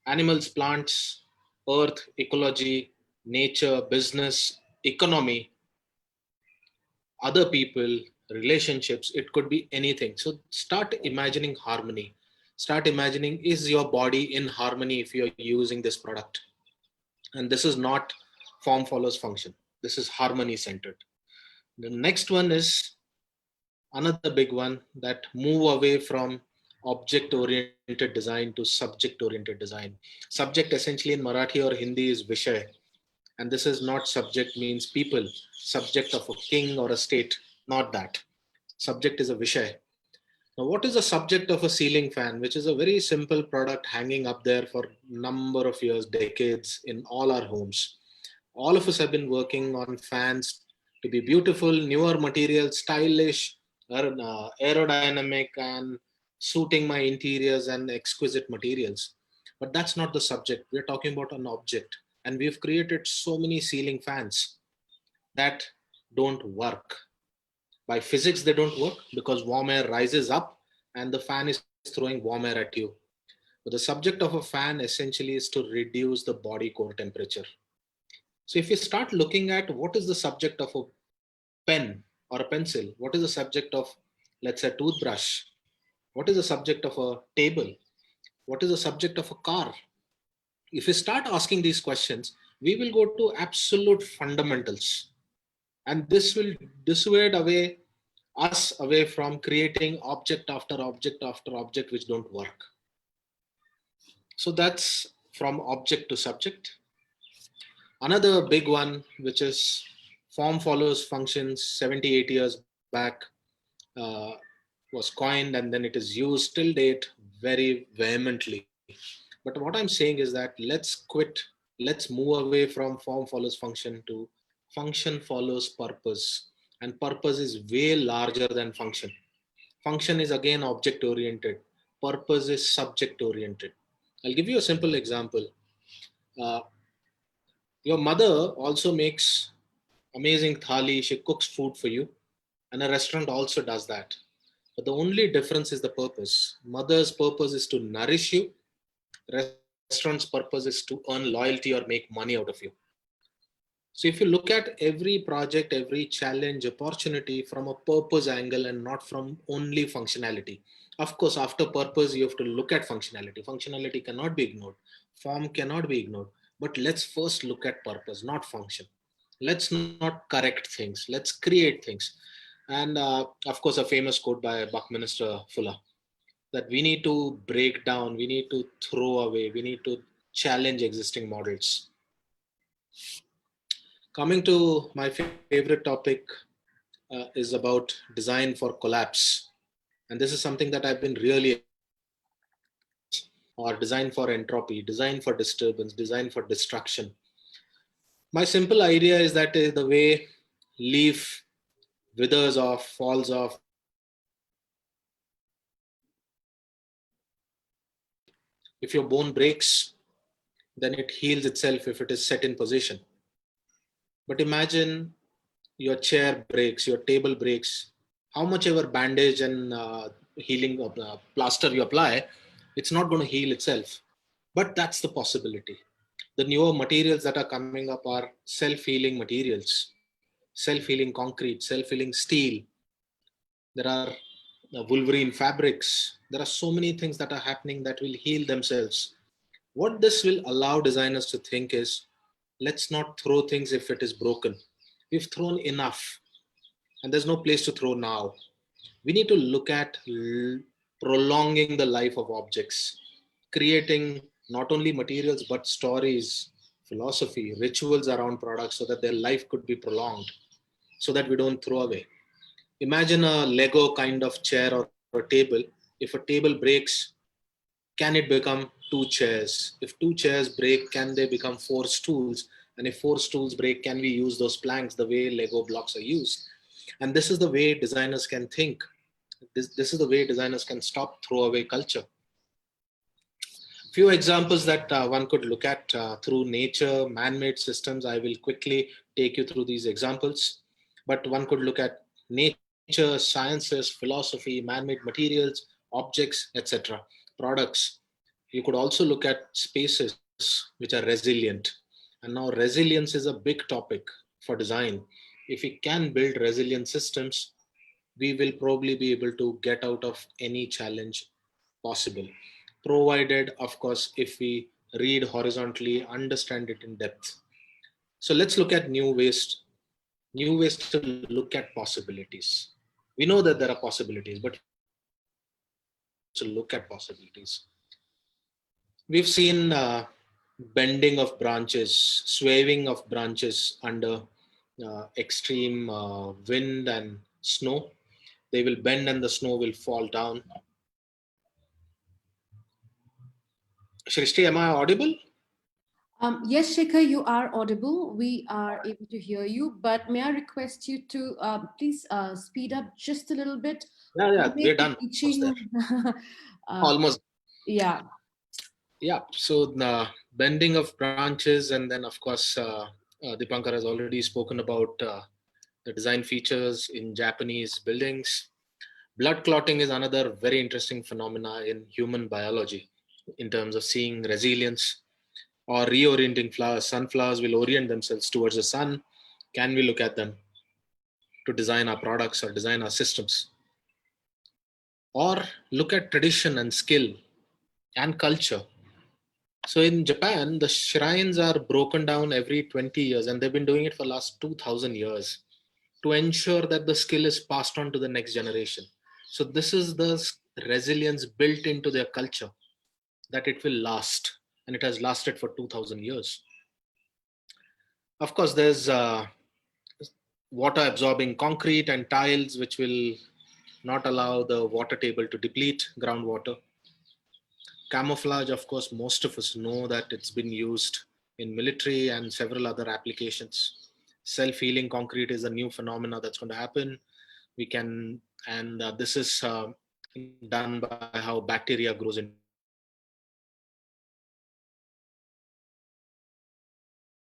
[SPEAKER 2] animals, plants, earth, ecology, nature, business, economy, other people, relationships. It could be anything. So start imagining harmony. Start imagining, is your body in harmony if you're using this product? And this is not form follows function. This is harmony centered. The next one is another big one, that move away from object oriented design to subject oriented design. Subject essentially in Marathi or Hindi is Vishay. And this is not subject means people, subject of a king or a state, not that. Subject is a Vishay. Now, what is the subject of a ceiling fan, which is a very simple product hanging up there for number of years, decades in all our homes. All of us have been working on fans to be beautiful, newer materials, stylish, aerodynamic, and suiting my interiors and exquisite materials. But that's not the subject. We're talking about an object. And we've created so many ceiling fans that don't work. By physics, they don't work because warm air rises up and the fan is throwing warm air at you. But the subject of a fan essentially is to reduce the body core temperature. So if you start looking at what is the subject of a pen or a pencil, what is the subject of, let's say, a toothbrush, what is the subject of a table, what is the subject of a car? If you start asking these questions, we will go to absolute fundamentals. And this will dissuade us away from creating object after object after object which don't work. So that's from object to subject. Another big one, which is form follows functions, 70-80 years back, was coined, and then it is used till date very vehemently. But what I'm saying is that let's move away from form follows function to function follows purpose. And purpose is way larger than function. Function is again object oriented. Purpose is subject oriented. I'll give you a simple example. Your mother also makes amazing thali. She cooks food for you. And a restaurant also does that. But the only difference is the purpose. Mother's purpose is to nourish you. Restaurant's purpose is to earn loyalty or make money out of you. So if you look at every project, every challenge, opportunity from a purpose angle and not from only functionality. Of course, after purpose, you have to look at functionality. Functionality cannot be ignored. Form cannot be ignored. But let's first look at purpose, not function. Let's not correct things. Let's create things. And of course, a famous quote by Buckminster Fuller, that we need to break down, we need to throw away, we need to challenge existing models. Coming to my favorite topic is about design for collapse. And this is something that I've been really, or design for entropy, design for disturbance, design for destruction. My simple idea is that the way leaf withers off, falls off, if your bone breaks, then it heals itself if it is set in position. But imagine your chair breaks, your table breaks, how much ever bandage and healing plaster you apply, it's not going to heal itself. But that's the possibility. The newer materials that are coming up are self-healing materials. self-healing concrete, self-healing steel. There are Wolverine fabrics. There are so many things that are happening that will heal themselves. What this will allow designers to think is, let's not throw things if it is broken. We've thrown enough and there's no place to throw now. We need to look at prolonging the life of objects, creating not only materials but stories, philosophy, rituals around products so that their life could be prolonged, so that we don't throw away. Imagine a Lego kind of chair or a table. If a table breaks, can it become two chairs? If two chairs break, can they become four stools? And if four stools break, can we use those planks the way Lego blocks are used? And this is the way designers can think. This is the way designers can stop throwaway culture. Few examples that one could look at through nature, man-made systems. I will quickly take you through these examples. But one could look at nature, sciences, philosophy, man-made materials, objects, etc., products. You could also look at spaces which are resilient. And now resilience is a big topic for design. If we can build resilient systems, we will probably be able to get out of any challenge possible. Provided, of course, if we read horizontally, understand it in depth. So let's look at new ways to look at possibilities. We know that there are possibilities, but we need to look at possibilities. We've seen bending of branches, swaying of branches under extreme wind and snow. They will bend and the snow will fall down. Srishti, am I audible?
[SPEAKER 1] Yes, Shekhar, you are audible. We are able to hear you, but may I request you to please speed up just a little bit?
[SPEAKER 2] Yeah,
[SPEAKER 1] We may
[SPEAKER 2] we're
[SPEAKER 1] be
[SPEAKER 2] done. Almost
[SPEAKER 1] reaching.
[SPEAKER 2] there. Almost.
[SPEAKER 1] Yeah.
[SPEAKER 2] Yeah. So bending of branches, and then of course, Deepankar has already spoken about the design features in Japanese buildings. Blood clotting is another very interesting phenomena in human biology in terms of seeing resilience or reorienting flowers. Sunflowers will orient themselves towards the sun. Can we look at them to design our products or design our systems? Or look at tradition and skill and culture. So in Japan, the shrines are broken down every 20 years, and they've been doing it for the last 2000 years to ensure that the skill is passed on to the next generation. So this is the resilience built into their culture, that it will last, and it has lasted for 2000 years. Of course, there's water absorbing concrete and tiles, which will not allow the water table to deplete groundwater. Camouflage, of course, most of us know that it's been used in military and several other applications. Self-healing concrete is a new phenomena that's going to happen. We can, and this is done by how bacteria grows into concrete.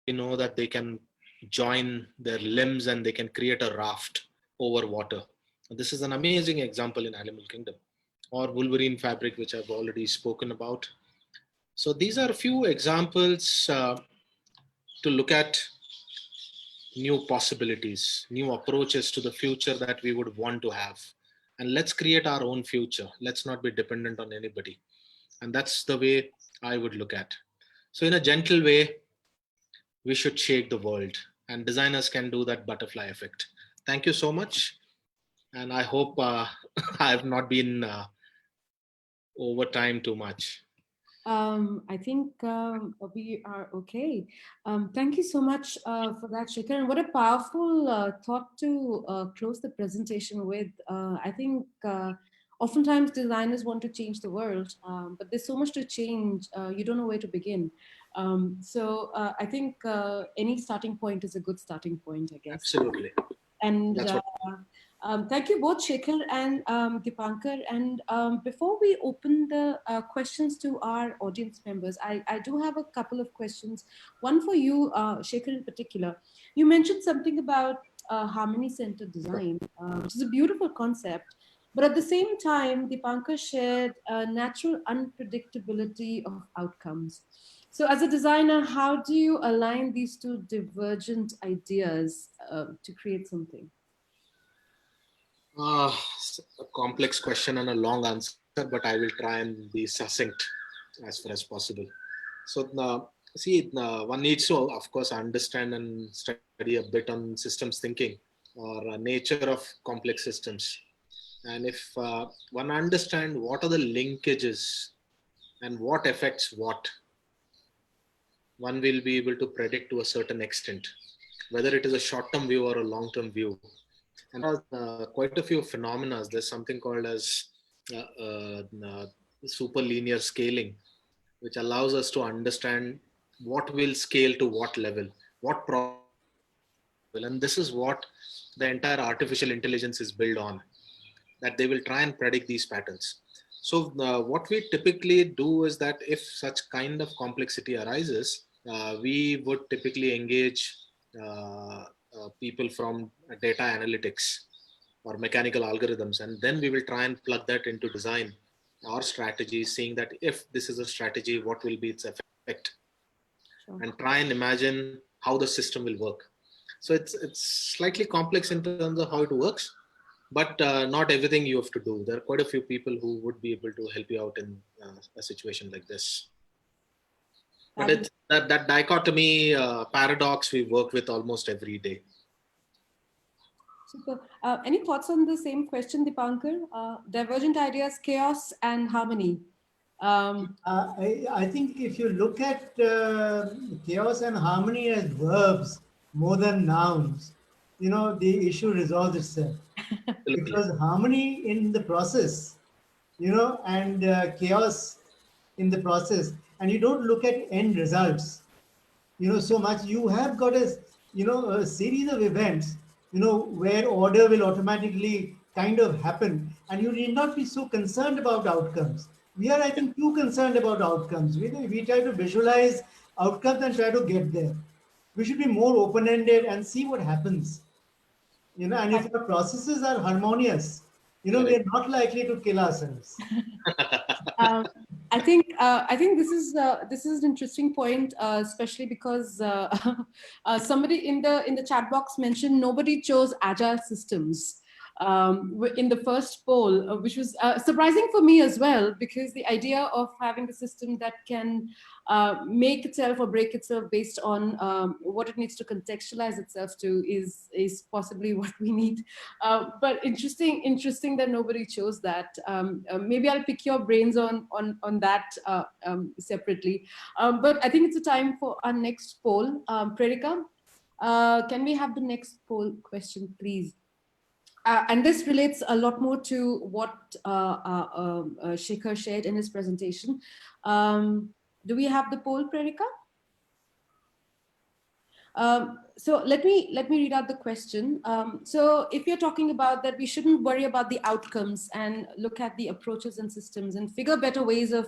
[SPEAKER 2] We know that they can join their limbs and they can create a raft over water. This is an amazing example in Animal Kingdom. Or Wolverine fabric, which I've already spoken about. So these are a few examples to look at new possibilities, new approaches to the future that we would want to have. And let's create our own future. Let's not be dependent on anybody. And that's the way I would look at. So in a gentle way, we should shake the world. And designers can do that butterfly effect. Thank you so much. And I hope I have not been over time too much.
[SPEAKER 1] I think we are okay. Thank you so much for that, Shekhar. And what a powerful thought to close the presentation with. I think oftentimes designers want to change the world, but there's so much to change. You don't know where to begin. So I think any starting point is a good starting point, I guess.
[SPEAKER 2] Absolutely.
[SPEAKER 1] And
[SPEAKER 2] That's what.
[SPEAKER 1] thank you both, Shekhar and Deepankar. And before we open the questions to our audience members, I do have a couple of questions. One for you, Shekhar in particular. You mentioned something about harmony-centered design, which is a beautiful concept. But at the same time, Deepankar shared a natural unpredictability of outcomes. So as a designer, how do you align these two divergent ideas to create something?
[SPEAKER 2] A complex question and a long answer, but I will try and be succinct as far as possible. So, see, one needs to, of course, understand and study a bit on systems thinking or nature of complex systems. And if one understand what are the linkages and what affects what, one will be able to predict to a certain extent, whether it is a short-term view or a long-term view. And there are quite a few phenomena. There's something called as super linear scaling, which allows us to understand what will scale to what level, what problem. And this is what the entire artificial intelligence is built on, that they will try and predict these patterns. So what we typically do is that if such kind of complexity arises, we would typically engage people from data analytics or mechanical algorithms, and then we will try and plug that into design or strategy, seeing that if this is a strategy, what will be its effect, and try and imagine how the system will work. So it's slightly complex in terms of how it works, but not everything you have to do. There are quite a few people who would be able to help you out in a situation like this. But it's that dichotomy paradox we work with almost every day.
[SPEAKER 1] Super. Any thoughts on the same question, Deepankar? Divergent ideas, chaos and harmony.
[SPEAKER 3] I think if you look at chaos and harmony as verbs more than nouns, the issue resolves itself. Because harmony in the process, and chaos in the process, and you don't look at end results, so much. You have got a series of events, where order will automatically kind of happen, and you need not be so concerned about outcomes. We are, I think, too concerned about outcomes. We try to visualize outcomes and try to get there. We should be more open-ended and see what happens. And if our processes are harmonious, we are not likely to kill ourselves.
[SPEAKER 1] I think this is an interesting point, especially because somebody in the chat box mentioned nobody chose agile systems in the first poll, which was surprising for me as well, because the idea of having a system that can make itself or break itself based on what it needs to contextualize itself to is possibly what we need. But interesting that nobody chose that. Maybe I'll pick your brains on that separately. But I think it's a time for our next poll. Prerika, can we have the next poll question, please? And this relates a lot more to what Shekhar shared in his presentation. Do we have the poll, Prerika? So let me read out the question. So if you're talking about that, we shouldn't worry about the outcomes and look at the approaches and systems and figure better ways of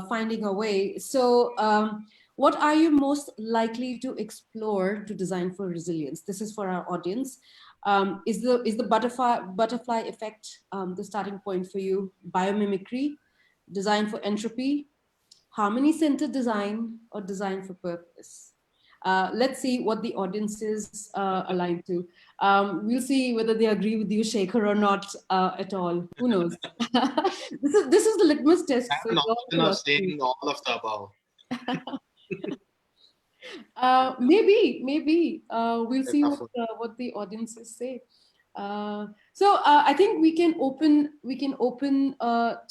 [SPEAKER 1] finding a way. So what are you most likely to explore to design for resilience? This is for our audience. Is the butterfly effect the starting point for you? Biomimicry, design for entropy, harmony-centered design, or design for purpose? Let's see what the audience is aligned to. We'll see whether they agree with you, Shekhar, or not at all. Who knows? This is the litmus test.
[SPEAKER 2] I have an option of saying all of the above.
[SPEAKER 1] Maybe we'll see what the audiences say. So I think we can open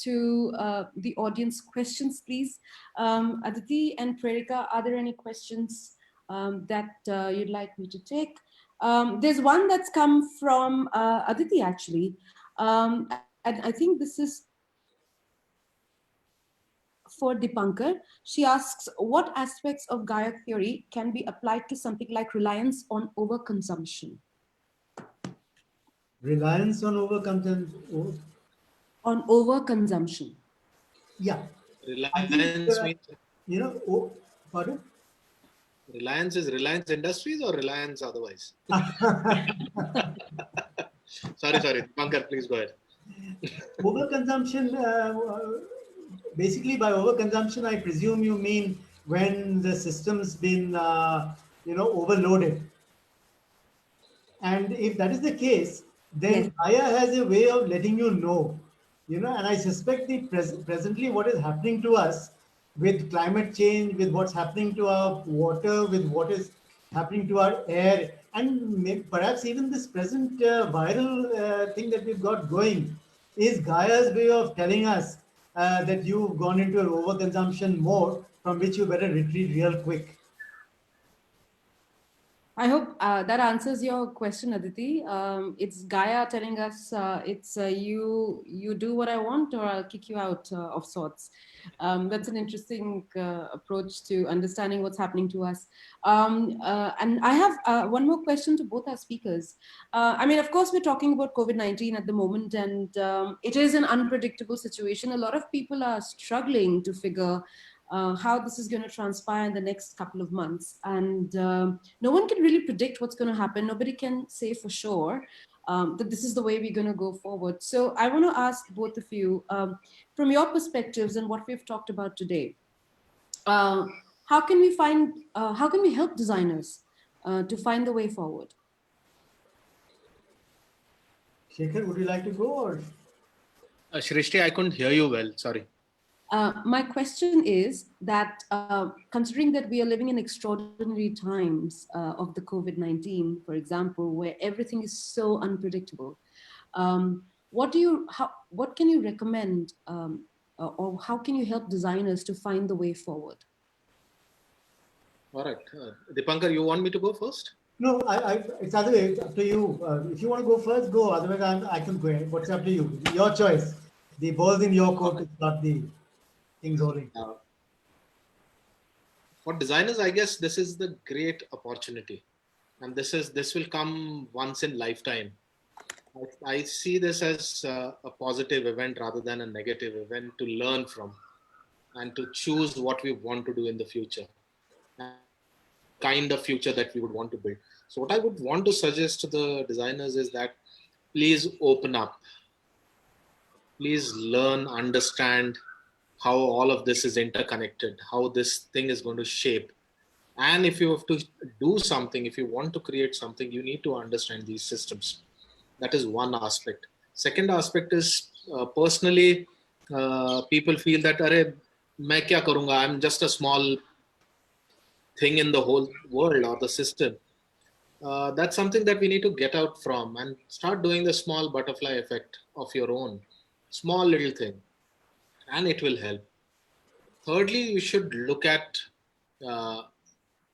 [SPEAKER 1] to the audience questions, please. Aditi and Prerika, are there any questions that you'd like me to take? There's one that's come from Aditi, actually. And I think this is for Deepankar. She asks, what aspects of Gaia theory can be applied to something like reliance on overconsumption?
[SPEAKER 3] Reliance on overconsumption?
[SPEAKER 1] On overconsumption.
[SPEAKER 3] Yeah.
[SPEAKER 2] Reliance means...
[SPEAKER 3] pardon?
[SPEAKER 2] Reliance is Reliance Industries or Reliance otherwise? Sorry, Deepankar, please go ahead.
[SPEAKER 3] Overconsumption, basically by overconsumption, I presume you mean when the system's been, overloaded. And if that is the case,
[SPEAKER 1] Yes.
[SPEAKER 3] then Gaia has a way of letting you know, and I suspect the presently what is happening to us with climate change, with what's happening to our water, with what is happening to our air, and perhaps even this present viral thing that we've got going is Gaia's way of telling us that you've gone into an overconsumption mode from which you better retreat real quick.
[SPEAKER 1] I hope that answers your question, Aditi. It's Gaia telling us it's you do what I want or I'll kick you out of sorts. That's an interesting approach to understanding what's happening to us. And I have one more question to both our speakers. I mean, of course, we're talking about COVID-19 at the moment, and it is an unpredictable situation. A lot of people are struggling to figure how this is going to transpire in the next couple of months. And no one can really predict what's going to happen. Nobody can say for sure that this is the way we're going to go forward. So I want to ask both of you, from your perspectives and what we've talked about today, how can we help designers to find the way forward?
[SPEAKER 3] Shekhar, would you like to go or?
[SPEAKER 2] Srishti, I couldn't hear you well. Sorry.
[SPEAKER 1] My question is that considering that we are living in extraordinary times of the COVID-19, for example, where everything is so unpredictable, what can you recommend or how can you help designers to find the way forward?
[SPEAKER 2] All right. Deepankar, you want me to go first?
[SPEAKER 3] No, it's other way. It's up to you. If you want to go first, go. Otherwise, I can go. What's up to you? Your choice. The ball's in your court. It's not the things rolling.
[SPEAKER 2] For designers, I guess this is the great opportunity, and this will come once in lifetime. I see this as a positive event rather than a negative event to learn from and to choose what we want to do in the future, and kind of future that we would want to build. So what I would want to suggest to the designers is that please open up, please learn, understand how all of this is interconnected, how this thing is going to shape. And if you have to do something, if you want to create something, you need to understand these systems. That is one aspect. Second aspect is personally, people feel that, Arey, main kya karunga? I'm just a small thing in the whole world or the system. That's something that we need to get out from and start doing the small butterfly effect of your own, small little thing, and it will help. Thirdly, you should look at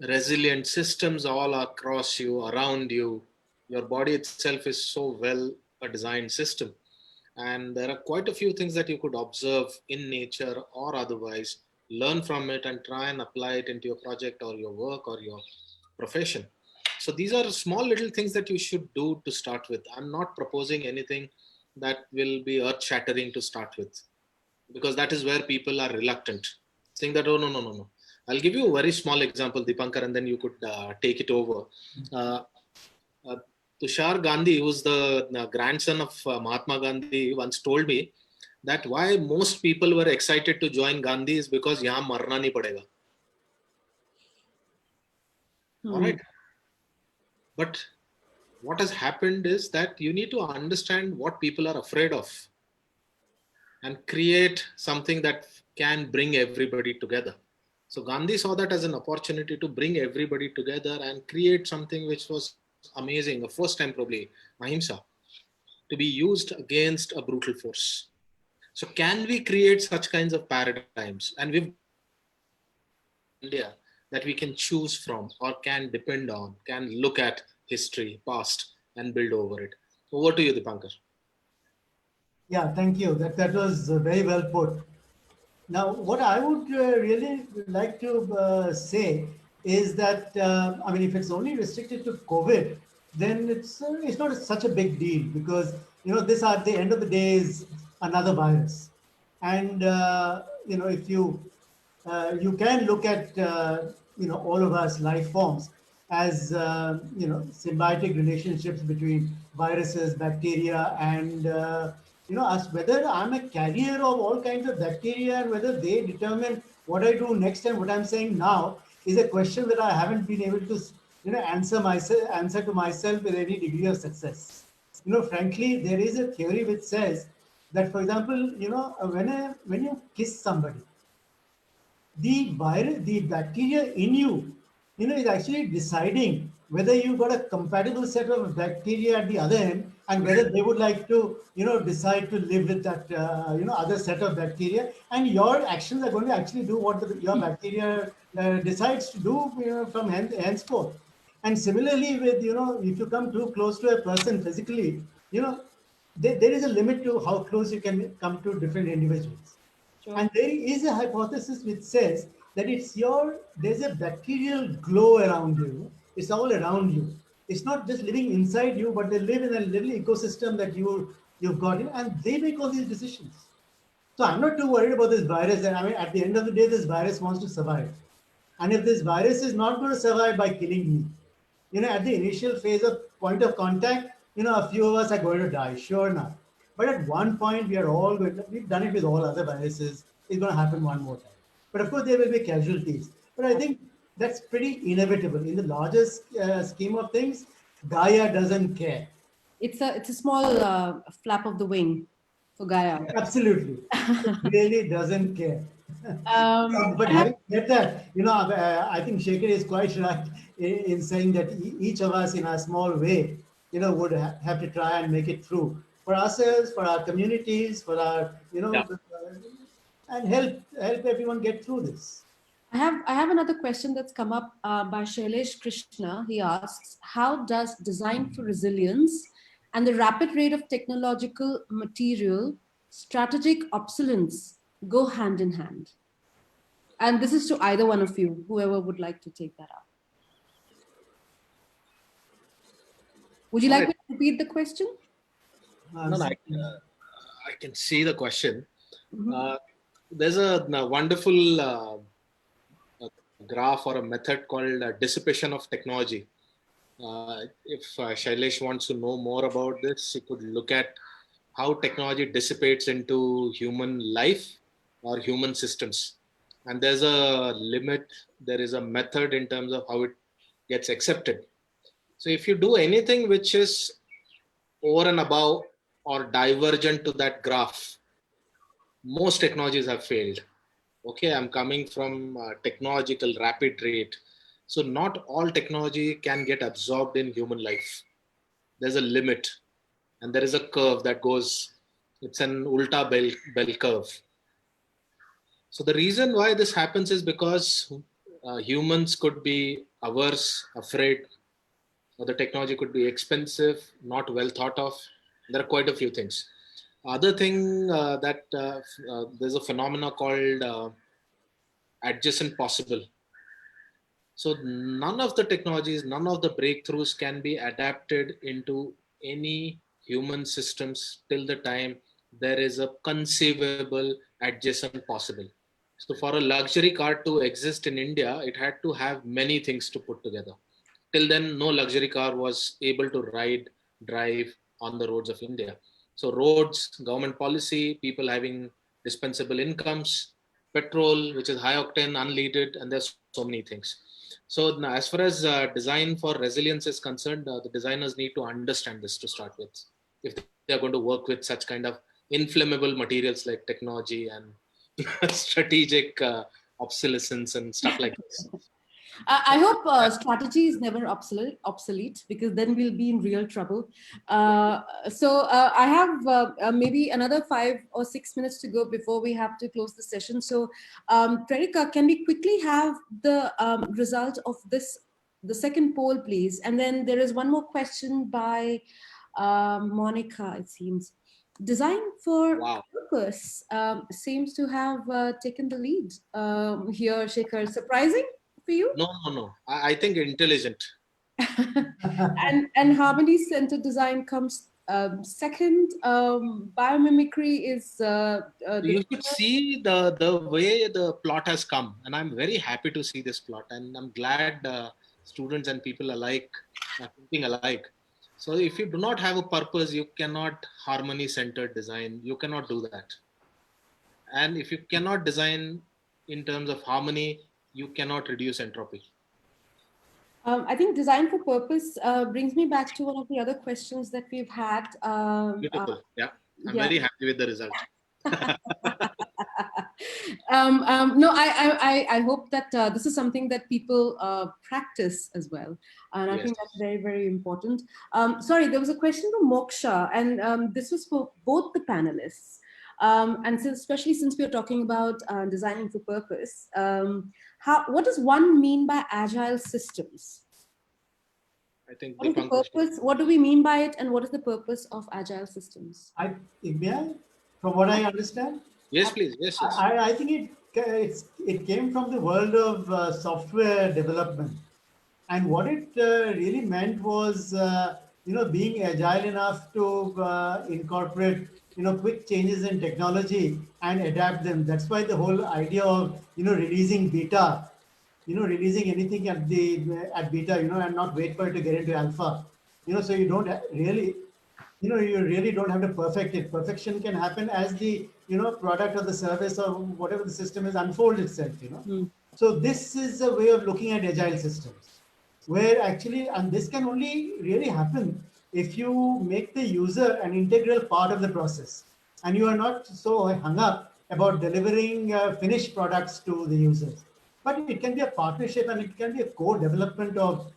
[SPEAKER 2] resilient systems all across you, around you. Your body itself is so well a designed system. And there are quite a few things that you could observe in nature or otherwise, learn from it and try and apply it into your project or your work or your profession. So these are small little things that you should do to start with. I'm not proposing anything that will be earth shattering to start with, because that is where people are reluctant, saying that, oh, no. I'll give you a very small example, Deepankar, and then you could take it over. Tushar Gandhi, who's the grandson of Mahatma Gandhi, once told me that why most people were excited to join Gandhi is because yahan marna nahi padega. All right. But what has happened is that you need to understand what people are afraid of and create something that can bring everybody together. So Gandhi saw that as an opportunity to bring everybody together and create something which was amazing, the first time probably, ahimsa, to be used against a brutal force. So can we create such kinds of paradigms? And we've India that we can choose from or can depend on, can look at history, past, and build over it. Over to you, Deepankar.
[SPEAKER 3] Yeah, thank you. That was very well put. Now, what I would really like to say is that I mean, if it's only restricted to COVID, then it's not such a big deal, because this at the end of the day is another virus, and if you can look at all of us life forms as symbiotic relationships between viruses, bacteria, and as whether I'm a carrier of all kinds of bacteria and whether they determine what I do next and what I'm saying now is a question that I haven't been able to, answer to myself with any degree of success. Frankly, there is a theory which says that, for example, when you kiss somebody, the virus, the bacteria in you, is actually deciding whether you've got a compatible set of bacteria at the other end and whether they would like to, decide to live with that, other set of bacteria. And your actions are going to actually do what your bacteria decides to do, from henceforth. And similarly with, if you come too close to a person physically, there is a limit to how close you can come to different individuals.
[SPEAKER 1] Sure.
[SPEAKER 3] And there is a hypothesis which says that there's a bacterial glow around you. It's all around you. It's not just living inside you, but they live in a little ecosystem that you've got in, and they make all these decisions. So I'm not too worried about this virus. And I mean, at the end of the day, this virus wants to survive. And if this virus is not going to survive by killing me, at the initial phase of point of contact, a few of us are going to die, sure enough. But at one point, we've done it with all other viruses. It's going to happen one more time. But of course, there will be casualties. But I think that's pretty inevitable. In the larger scheme of things, Gaia doesn't care.
[SPEAKER 1] It's a small flap of the wing for Gaia.
[SPEAKER 3] Absolutely. It really doesn't care. But having said that, I think Shekhar is quite right in saying that each of us in a small way, would have to try and make it through for ourselves, for our communities, for our, and help everyone get through this.
[SPEAKER 1] I have another question that's come up by Shailesh Krishna. He asks, how does design for resilience and the rapid rate of technological material strategic obsolescence go hand in hand? And this is to either one of you, whoever would like to take that up. Would you like me to repeat the question?
[SPEAKER 2] No, I can see the question. There's a wonderful graph or a method called dissipation of technology. If Shailesh wants to know more about this, he could look at how technology dissipates into human life or human systems. And there's a limit, there is a method in terms of how it gets accepted. So if you do anything which is over and above or divergent to that graph, most technologies have failed. Okay, I'm coming from technological rapid rate. So not all technology can get absorbed in human life. There's a limit and there is a curve that goes, it's an ulta bell curve. So the reason why this happens is because humans could be averse, afraid, or the technology could be expensive, not well thought of. There are quite a few things. Other thing there's a phenomena called adjacent possible. So none of the technologies, none of the breakthroughs can be adapted into any human systems till the time there is a conceivable adjacent possible. So for a luxury car to exist in India, it had to have many things to put together. Till then, no luxury car was able to drive on the roads of India. So roads, government policy, people having dispensable incomes, petrol, which is high octane, unleaded, and there's so many things. So now, as far as design for resilience is concerned, the designers need to understand this to start with. If they are going to work with such kind of inflammable materials like technology and strategic obsolescence and stuff like this.
[SPEAKER 1] I hope strategy is never obsolete, because then we'll be in real trouble. So I have maybe another 5 or 6 minutes to go before we have to close the session. So Predika, can we quickly have the result of the second poll, please? And then there is one more question by Monica, it seems. Design for purpose seems to have taken the lead here, Shekhar. Surprising for you?
[SPEAKER 2] No. I think intelligent.
[SPEAKER 1] and harmony-centered design comes second. Biomimicry is.
[SPEAKER 2] You could see the way the plot has come, and I'm very happy to see this plot, and I'm glad students and people alike are thinking alike. So if you do not have a purpose, you cannot harmony-centered design. You cannot do that. And if you cannot design in terms of harmony, you cannot reduce entropy.
[SPEAKER 1] I think design for purpose brings me back to one of the other questions that we've had.
[SPEAKER 2] Beautiful. Yeah. I'm
[SPEAKER 1] Yeah.
[SPEAKER 2] very happy with the result.
[SPEAKER 1] No, I hope that this is something that people practice as well. And I
[SPEAKER 2] Yes.
[SPEAKER 1] think that's very, very important. Sorry, there was a question from Moksha, and this was for both the panelists. And since, especially since we are talking about designing for purpose, what does one mean by agile systems?
[SPEAKER 2] I think
[SPEAKER 1] What is the
[SPEAKER 2] Deepankar.
[SPEAKER 1] purpose? What do we mean by it, and what is the purpose of agile systems?
[SPEAKER 3] From what I understand,
[SPEAKER 2] Yes, please. Yes, yes.
[SPEAKER 3] I think it came from the world of software development, and what it really meant was being agile enough to incorporate quick changes in technology and adapt them. That's why the whole idea of releasing beta, releasing anything at beta, and not wait for it to get into alpha, so you don't really you really don't have to perfect it. Perfection can happen as the product or the service or whatever the system is unfold itself. So this is a way of looking at agile systems, where actually, and this can only really happen if you make the user an integral part of the process, and you are not so hung up about delivering finished products to the users. But it can be a partnership, and it can be a co-development of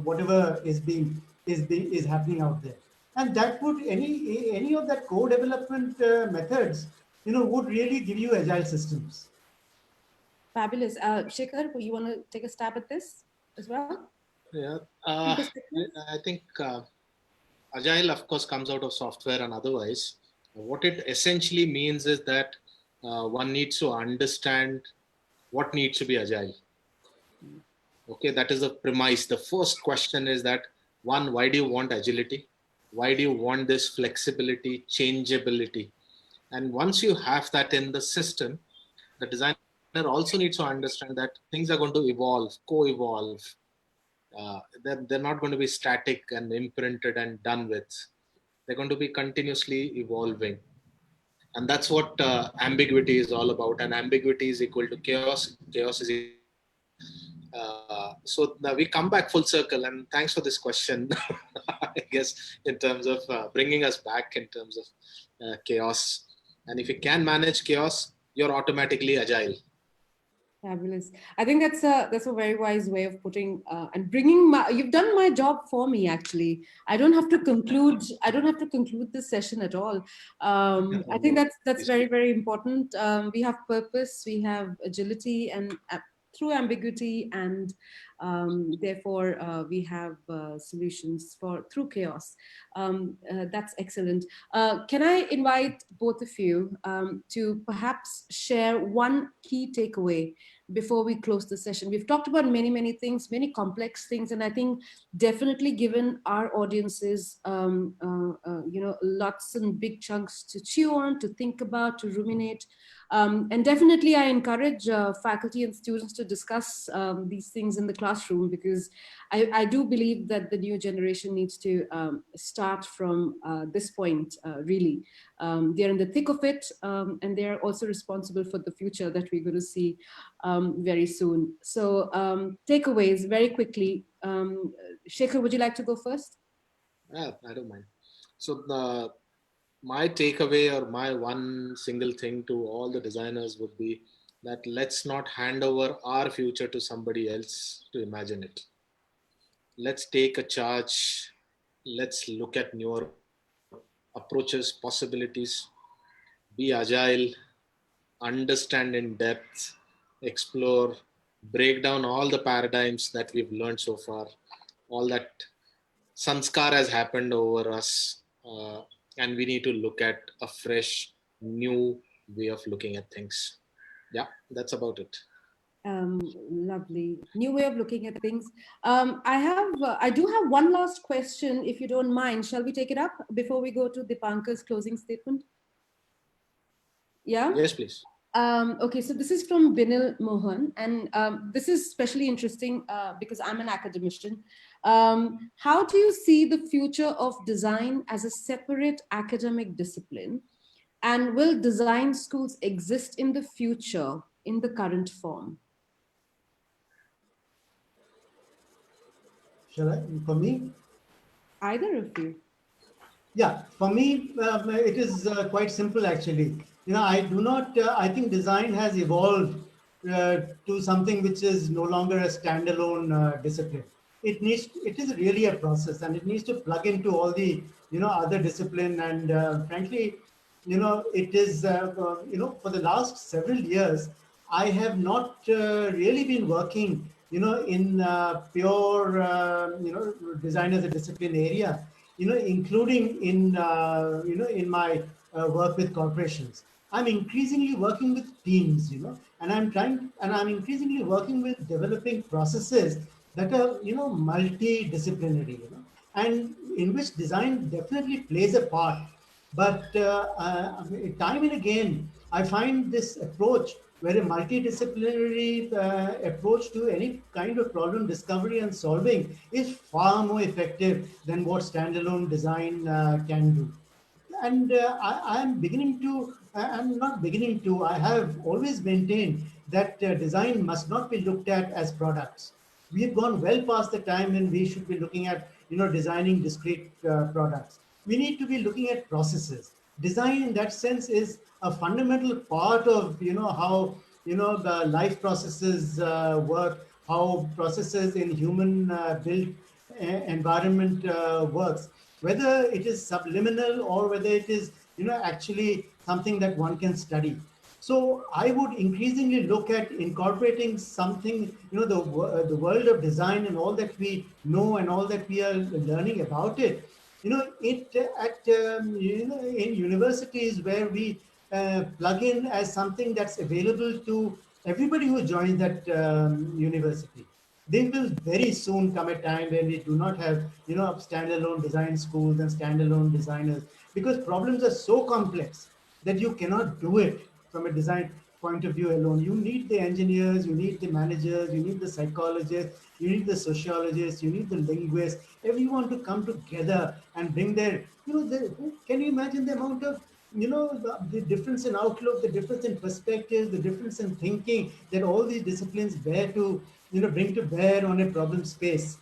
[SPEAKER 3] whatever is happening out there, and that would any of that co-development methods would really give you agile systems.
[SPEAKER 1] Fabulous. Shekhar, you want to take a stab at this as well?
[SPEAKER 2] Yeah. I think agile, of course, comes out of software and otherwise. What it essentially means is that one needs to understand what needs to be agile. Okay, that is the premise. The first question is that, one, why do you want agility? Why do you want this flexibility, changeability? And once you have that in the system, the designer also needs to understand that things are going to evolve, co-evolve. They're not going to be static and imprinted and done with. They're going to be continuously evolving. And that's what ambiguity is all about. And ambiguity is equal to chaos. Chaos is so now we come back full circle, and thanks for this question. I guess in terms of bringing us back in terms of chaos. And if you can manage chaos, you're automatically agile.
[SPEAKER 1] Fabulous. I think that's a very wise way of putting and bringing. You've done my job for me. Actually, I don't have to conclude. I don't have to conclude this session at all. I think that's very, very important. We have purpose. We have agility, and through ambiguity, and therefore we have solutions through chaos. That's excellent. Can I invite both of you to perhaps share one key takeaway before we close the session? We've talked about many, many things, many complex things, and I think definitely given our audiences, lots and big chunks to chew on, to think about, to ruminate. And definitely I encourage faculty and students to discuss these things in the classroom, because I do believe that the new generation needs to start from this point, really. They're in the thick of it, and they're also responsible for the future that we're going to see very soon. So takeaways very quickly. Shekhar, would you like to go first?
[SPEAKER 2] Yeah, I don't mind. So my takeaway, or my one single thing to all the designers, would be that let's not hand over our future to somebody else to imagine it. Let's take a charge. Let's look at newer approaches, possibilities, be agile, understand in depth, explore, break down all the paradigms that we've learned so far, all that sanskar has happened over us, and we need to look at a fresh, new way of looking at things. Yeah, that's about it.
[SPEAKER 1] Lovely. New way of looking at things. I do have one last question, if you don't mind. Shall we take it up before we go to Deepankar's closing statement? Yeah?
[SPEAKER 2] Yes, please.
[SPEAKER 1] Okay, so this is from Binil Mohan, and this is especially interesting because I'm an academician. How do you see the future of design as a separate academic discipline? And will design schools exist in the future in the current form?
[SPEAKER 3] Shall I? For me?
[SPEAKER 1] Either of you.
[SPEAKER 3] Yeah, for me, it is quite simple actually. I do not, I think design has evolved to something which is no longer a standalone discipline. It is really a process, and it needs to plug into all the, other discipline. And frankly, it is, for the last several years, I have not really been working, in pure, design as a discipline area, including in, in my work with corporations. I'm increasingly working with teams, and I'm increasingly working with developing processes that are, multidisciplinary, and in which design definitely plays a part. But time and again, I find this approach, where a multidisciplinary approach to any kind of problem discovery and solving, is far more effective than what standalone design can do. And I'm beginning to, I'm not beginning to, I have always maintained that design must not be looked at as products. We've gone well past the time when we should be looking at, designing discrete products. We need to be looking at processes. Design in that sense is a fundamental part of, how, the life processes work, how processes in human built environment works, whether it is subliminal or whether it is, actually something that one can study. So I would increasingly look at incorporating something, the world of design and all that we know and all that we are learning about it. It at in universities where we plug in as something that's available to everybody who joins that university. There will very soon come a time when we do not have, standalone design schools and standalone designers, because problems are so complex that you cannot do it from a design point of view alone. You need the engineers, you need the managers, you need the psychologists, you need the sociologists, you need the linguists, everyone to come together and bring their, can you imagine the amount of, the difference in outlook, the difference in perspective, the difference in thinking that all these disciplines bear to, bring to bear on a problem space,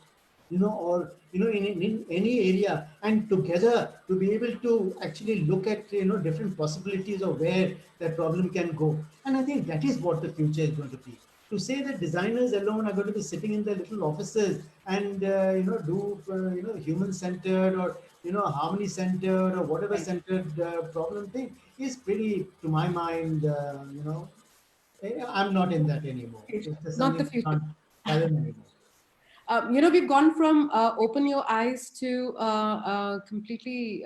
[SPEAKER 3] or, in any area, and together to be able to actually look at, different possibilities of where that problem can go. And I think that is what the future is going to be. To say that designers alone are going to be sitting in their little offices and, do, human-centered or, harmony-centered or whatever
[SPEAKER 1] Right.
[SPEAKER 3] centered problem thing is pretty, to my mind, I'm not in that anymore. It's
[SPEAKER 1] Not
[SPEAKER 3] something
[SPEAKER 1] the
[SPEAKER 3] I
[SPEAKER 1] future.
[SPEAKER 3] can't fathom anymore.
[SPEAKER 1] We've gone from open your eyes to completely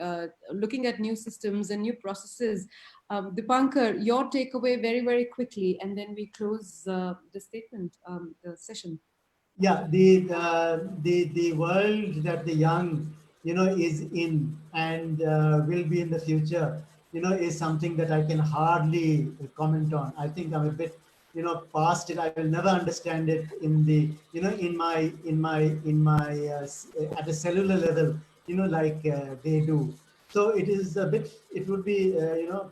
[SPEAKER 1] looking at new systems and new processes. Deepankar, your takeaway very, very quickly, and then we close the statement, the session.
[SPEAKER 3] Yeah, the world that the young, is in and will be in the future, is something that I can hardly comment on. I think I'm a bit, past it. I will never understand it in the, at a cellular level, like they do. So it is a bit, it would be,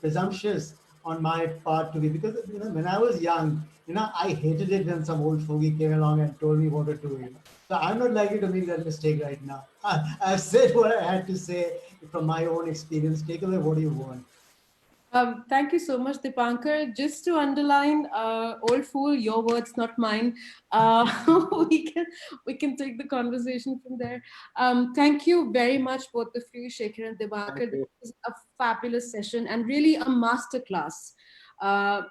[SPEAKER 3] presumptuous on my part to be, because, when I was young, I hated it when some old fogey came along and told me what to do. So I'm not likely to make that mistake right now. I've said what I had to say from my own experience. Take away what you want.
[SPEAKER 1] Thank you so much, Deepankar. Just to underline, old fool, your words, not mine. Uh, we can we can take the conversation from there. Thank you very much, both of you, Shekhar and
[SPEAKER 2] Thank
[SPEAKER 1] Deepankar. This
[SPEAKER 2] you.
[SPEAKER 1] was a fabulous session and really a masterclass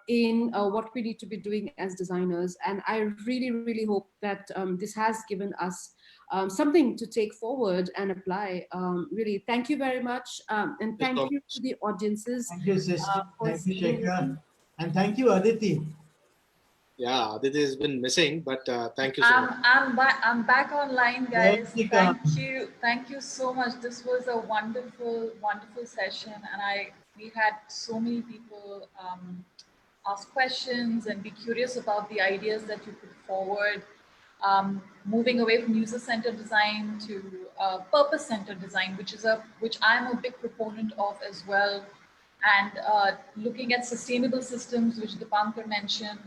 [SPEAKER 1] in what we need to be doing as designers. And I really, really hope that this has given us something to take forward and apply. Really, thank you very much. And
[SPEAKER 2] Thank you
[SPEAKER 1] thank
[SPEAKER 2] so
[SPEAKER 1] you
[SPEAKER 2] much.
[SPEAKER 1] to the audiences
[SPEAKER 3] Thank you, Srishti.
[SPEAKER 1] for
[SPEAKER 3] Thank you,
[SPEAKER 1] staying with
[SPEAKER 3] Shekhar.
[SPEAKER 1] me.
[SPEAKER 3] And thank you, Aditi.
[SPEAKER 2] Yeah, Aditi has been missing, but thank you so much.
[SPEAKER 4] I'm back online, guys.
[SPEAKER 3] Welcome.
[SPEAKER 4] Thank you so much. This was a wonderful session, and we had so many people ask questions and be curious about the ideas that you put forward. Moving away from user-centered design to purpose-centered design, which I'm a big proponent of as well. And looking at sustainable systems, which Deepankar mentioned,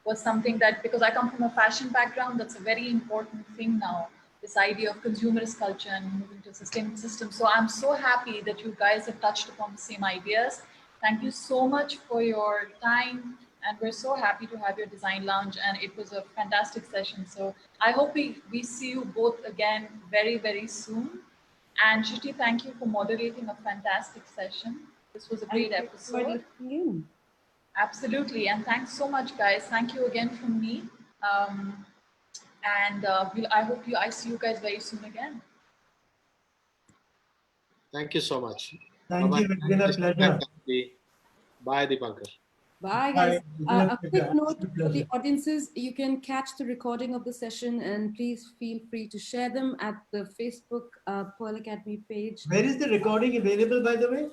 [SPEAKER 4] was something that, because I come from a fashion background, that's a very important thing now, this idea of consumerist culture and moving to a sustainable system. So I'm so happy that you guys have touched upon the same ideas. Thank you so much for your time. And we're so happy to have your design lounge. And it was a fantastic session. So I hope we see you both again very, very soon. And Srishti, thank you for moderating a fantastic session. This was a great episode. Absolutely. And thanks so much, guys. Thank you again from me. I see you guys very soon again.
[SPEAKER 2] Thank you so much.
[SPEAKER 3] Thank you. It's been a pleasure.
[SPEAKER 2] Bye, Deepankar.
[SPEAKER 1] Bye, guys. A quick note for the audiences, you can catch the recording of the session and please feel free to share them at the Facebook PearlXADI page.
[SPEAKER 3] Where is the recording available, by the way?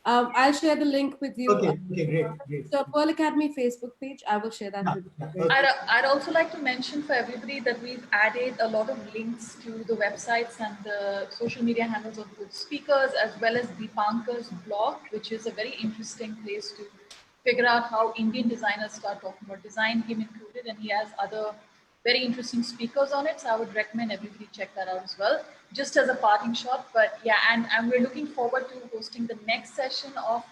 [SPEAKER 1] I'll share the link with you.
[SPEAKER 3] Okay, great.
[SPEAKER 1] So PearlXADI Facebook page, I will share that with you.
[SPEAKER 3] Okay.
[SPEAKER 4] I'd also like to mention for everybody that we've added a lot of links to the websites and the social media handles of both speakers, as well as Deepankar's blog, which is a very interesting place to figure out how Indian designers start talking about design, him included, and he has other very interesting speakers on it. So I would recommend everybody check that out as well, just as a parting shot. But yeah, and we're looking forward to hosting the next session of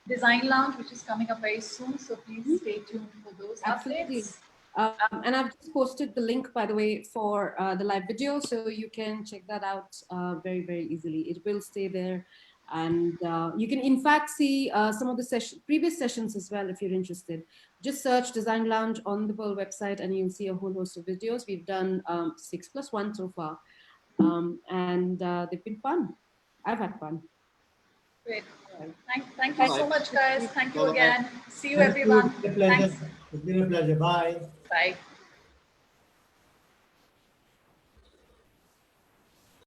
[SPEAKER 4] Design Lounge, which is coming up very soon. So please stay tuned for those updates.
[SPEAKER 1] And I've just posted the link, by the way, for the live video, so you can check that out very, very easily. It will stay there. And you can, in fact, see some of the previous sessions as well, if you're interested. Just search Design Lounge on the Pearl website and you'll see a whole host of videos. We've done 6+1 so far. And they've been fun. I've had fun.
[SPEAKER 4] Great. Thank you so much, guys. Thank you again. See you, everyone.
[SPEAKER 3] It's been a pleasure. Bye.
[SPEAKER 4] Bye.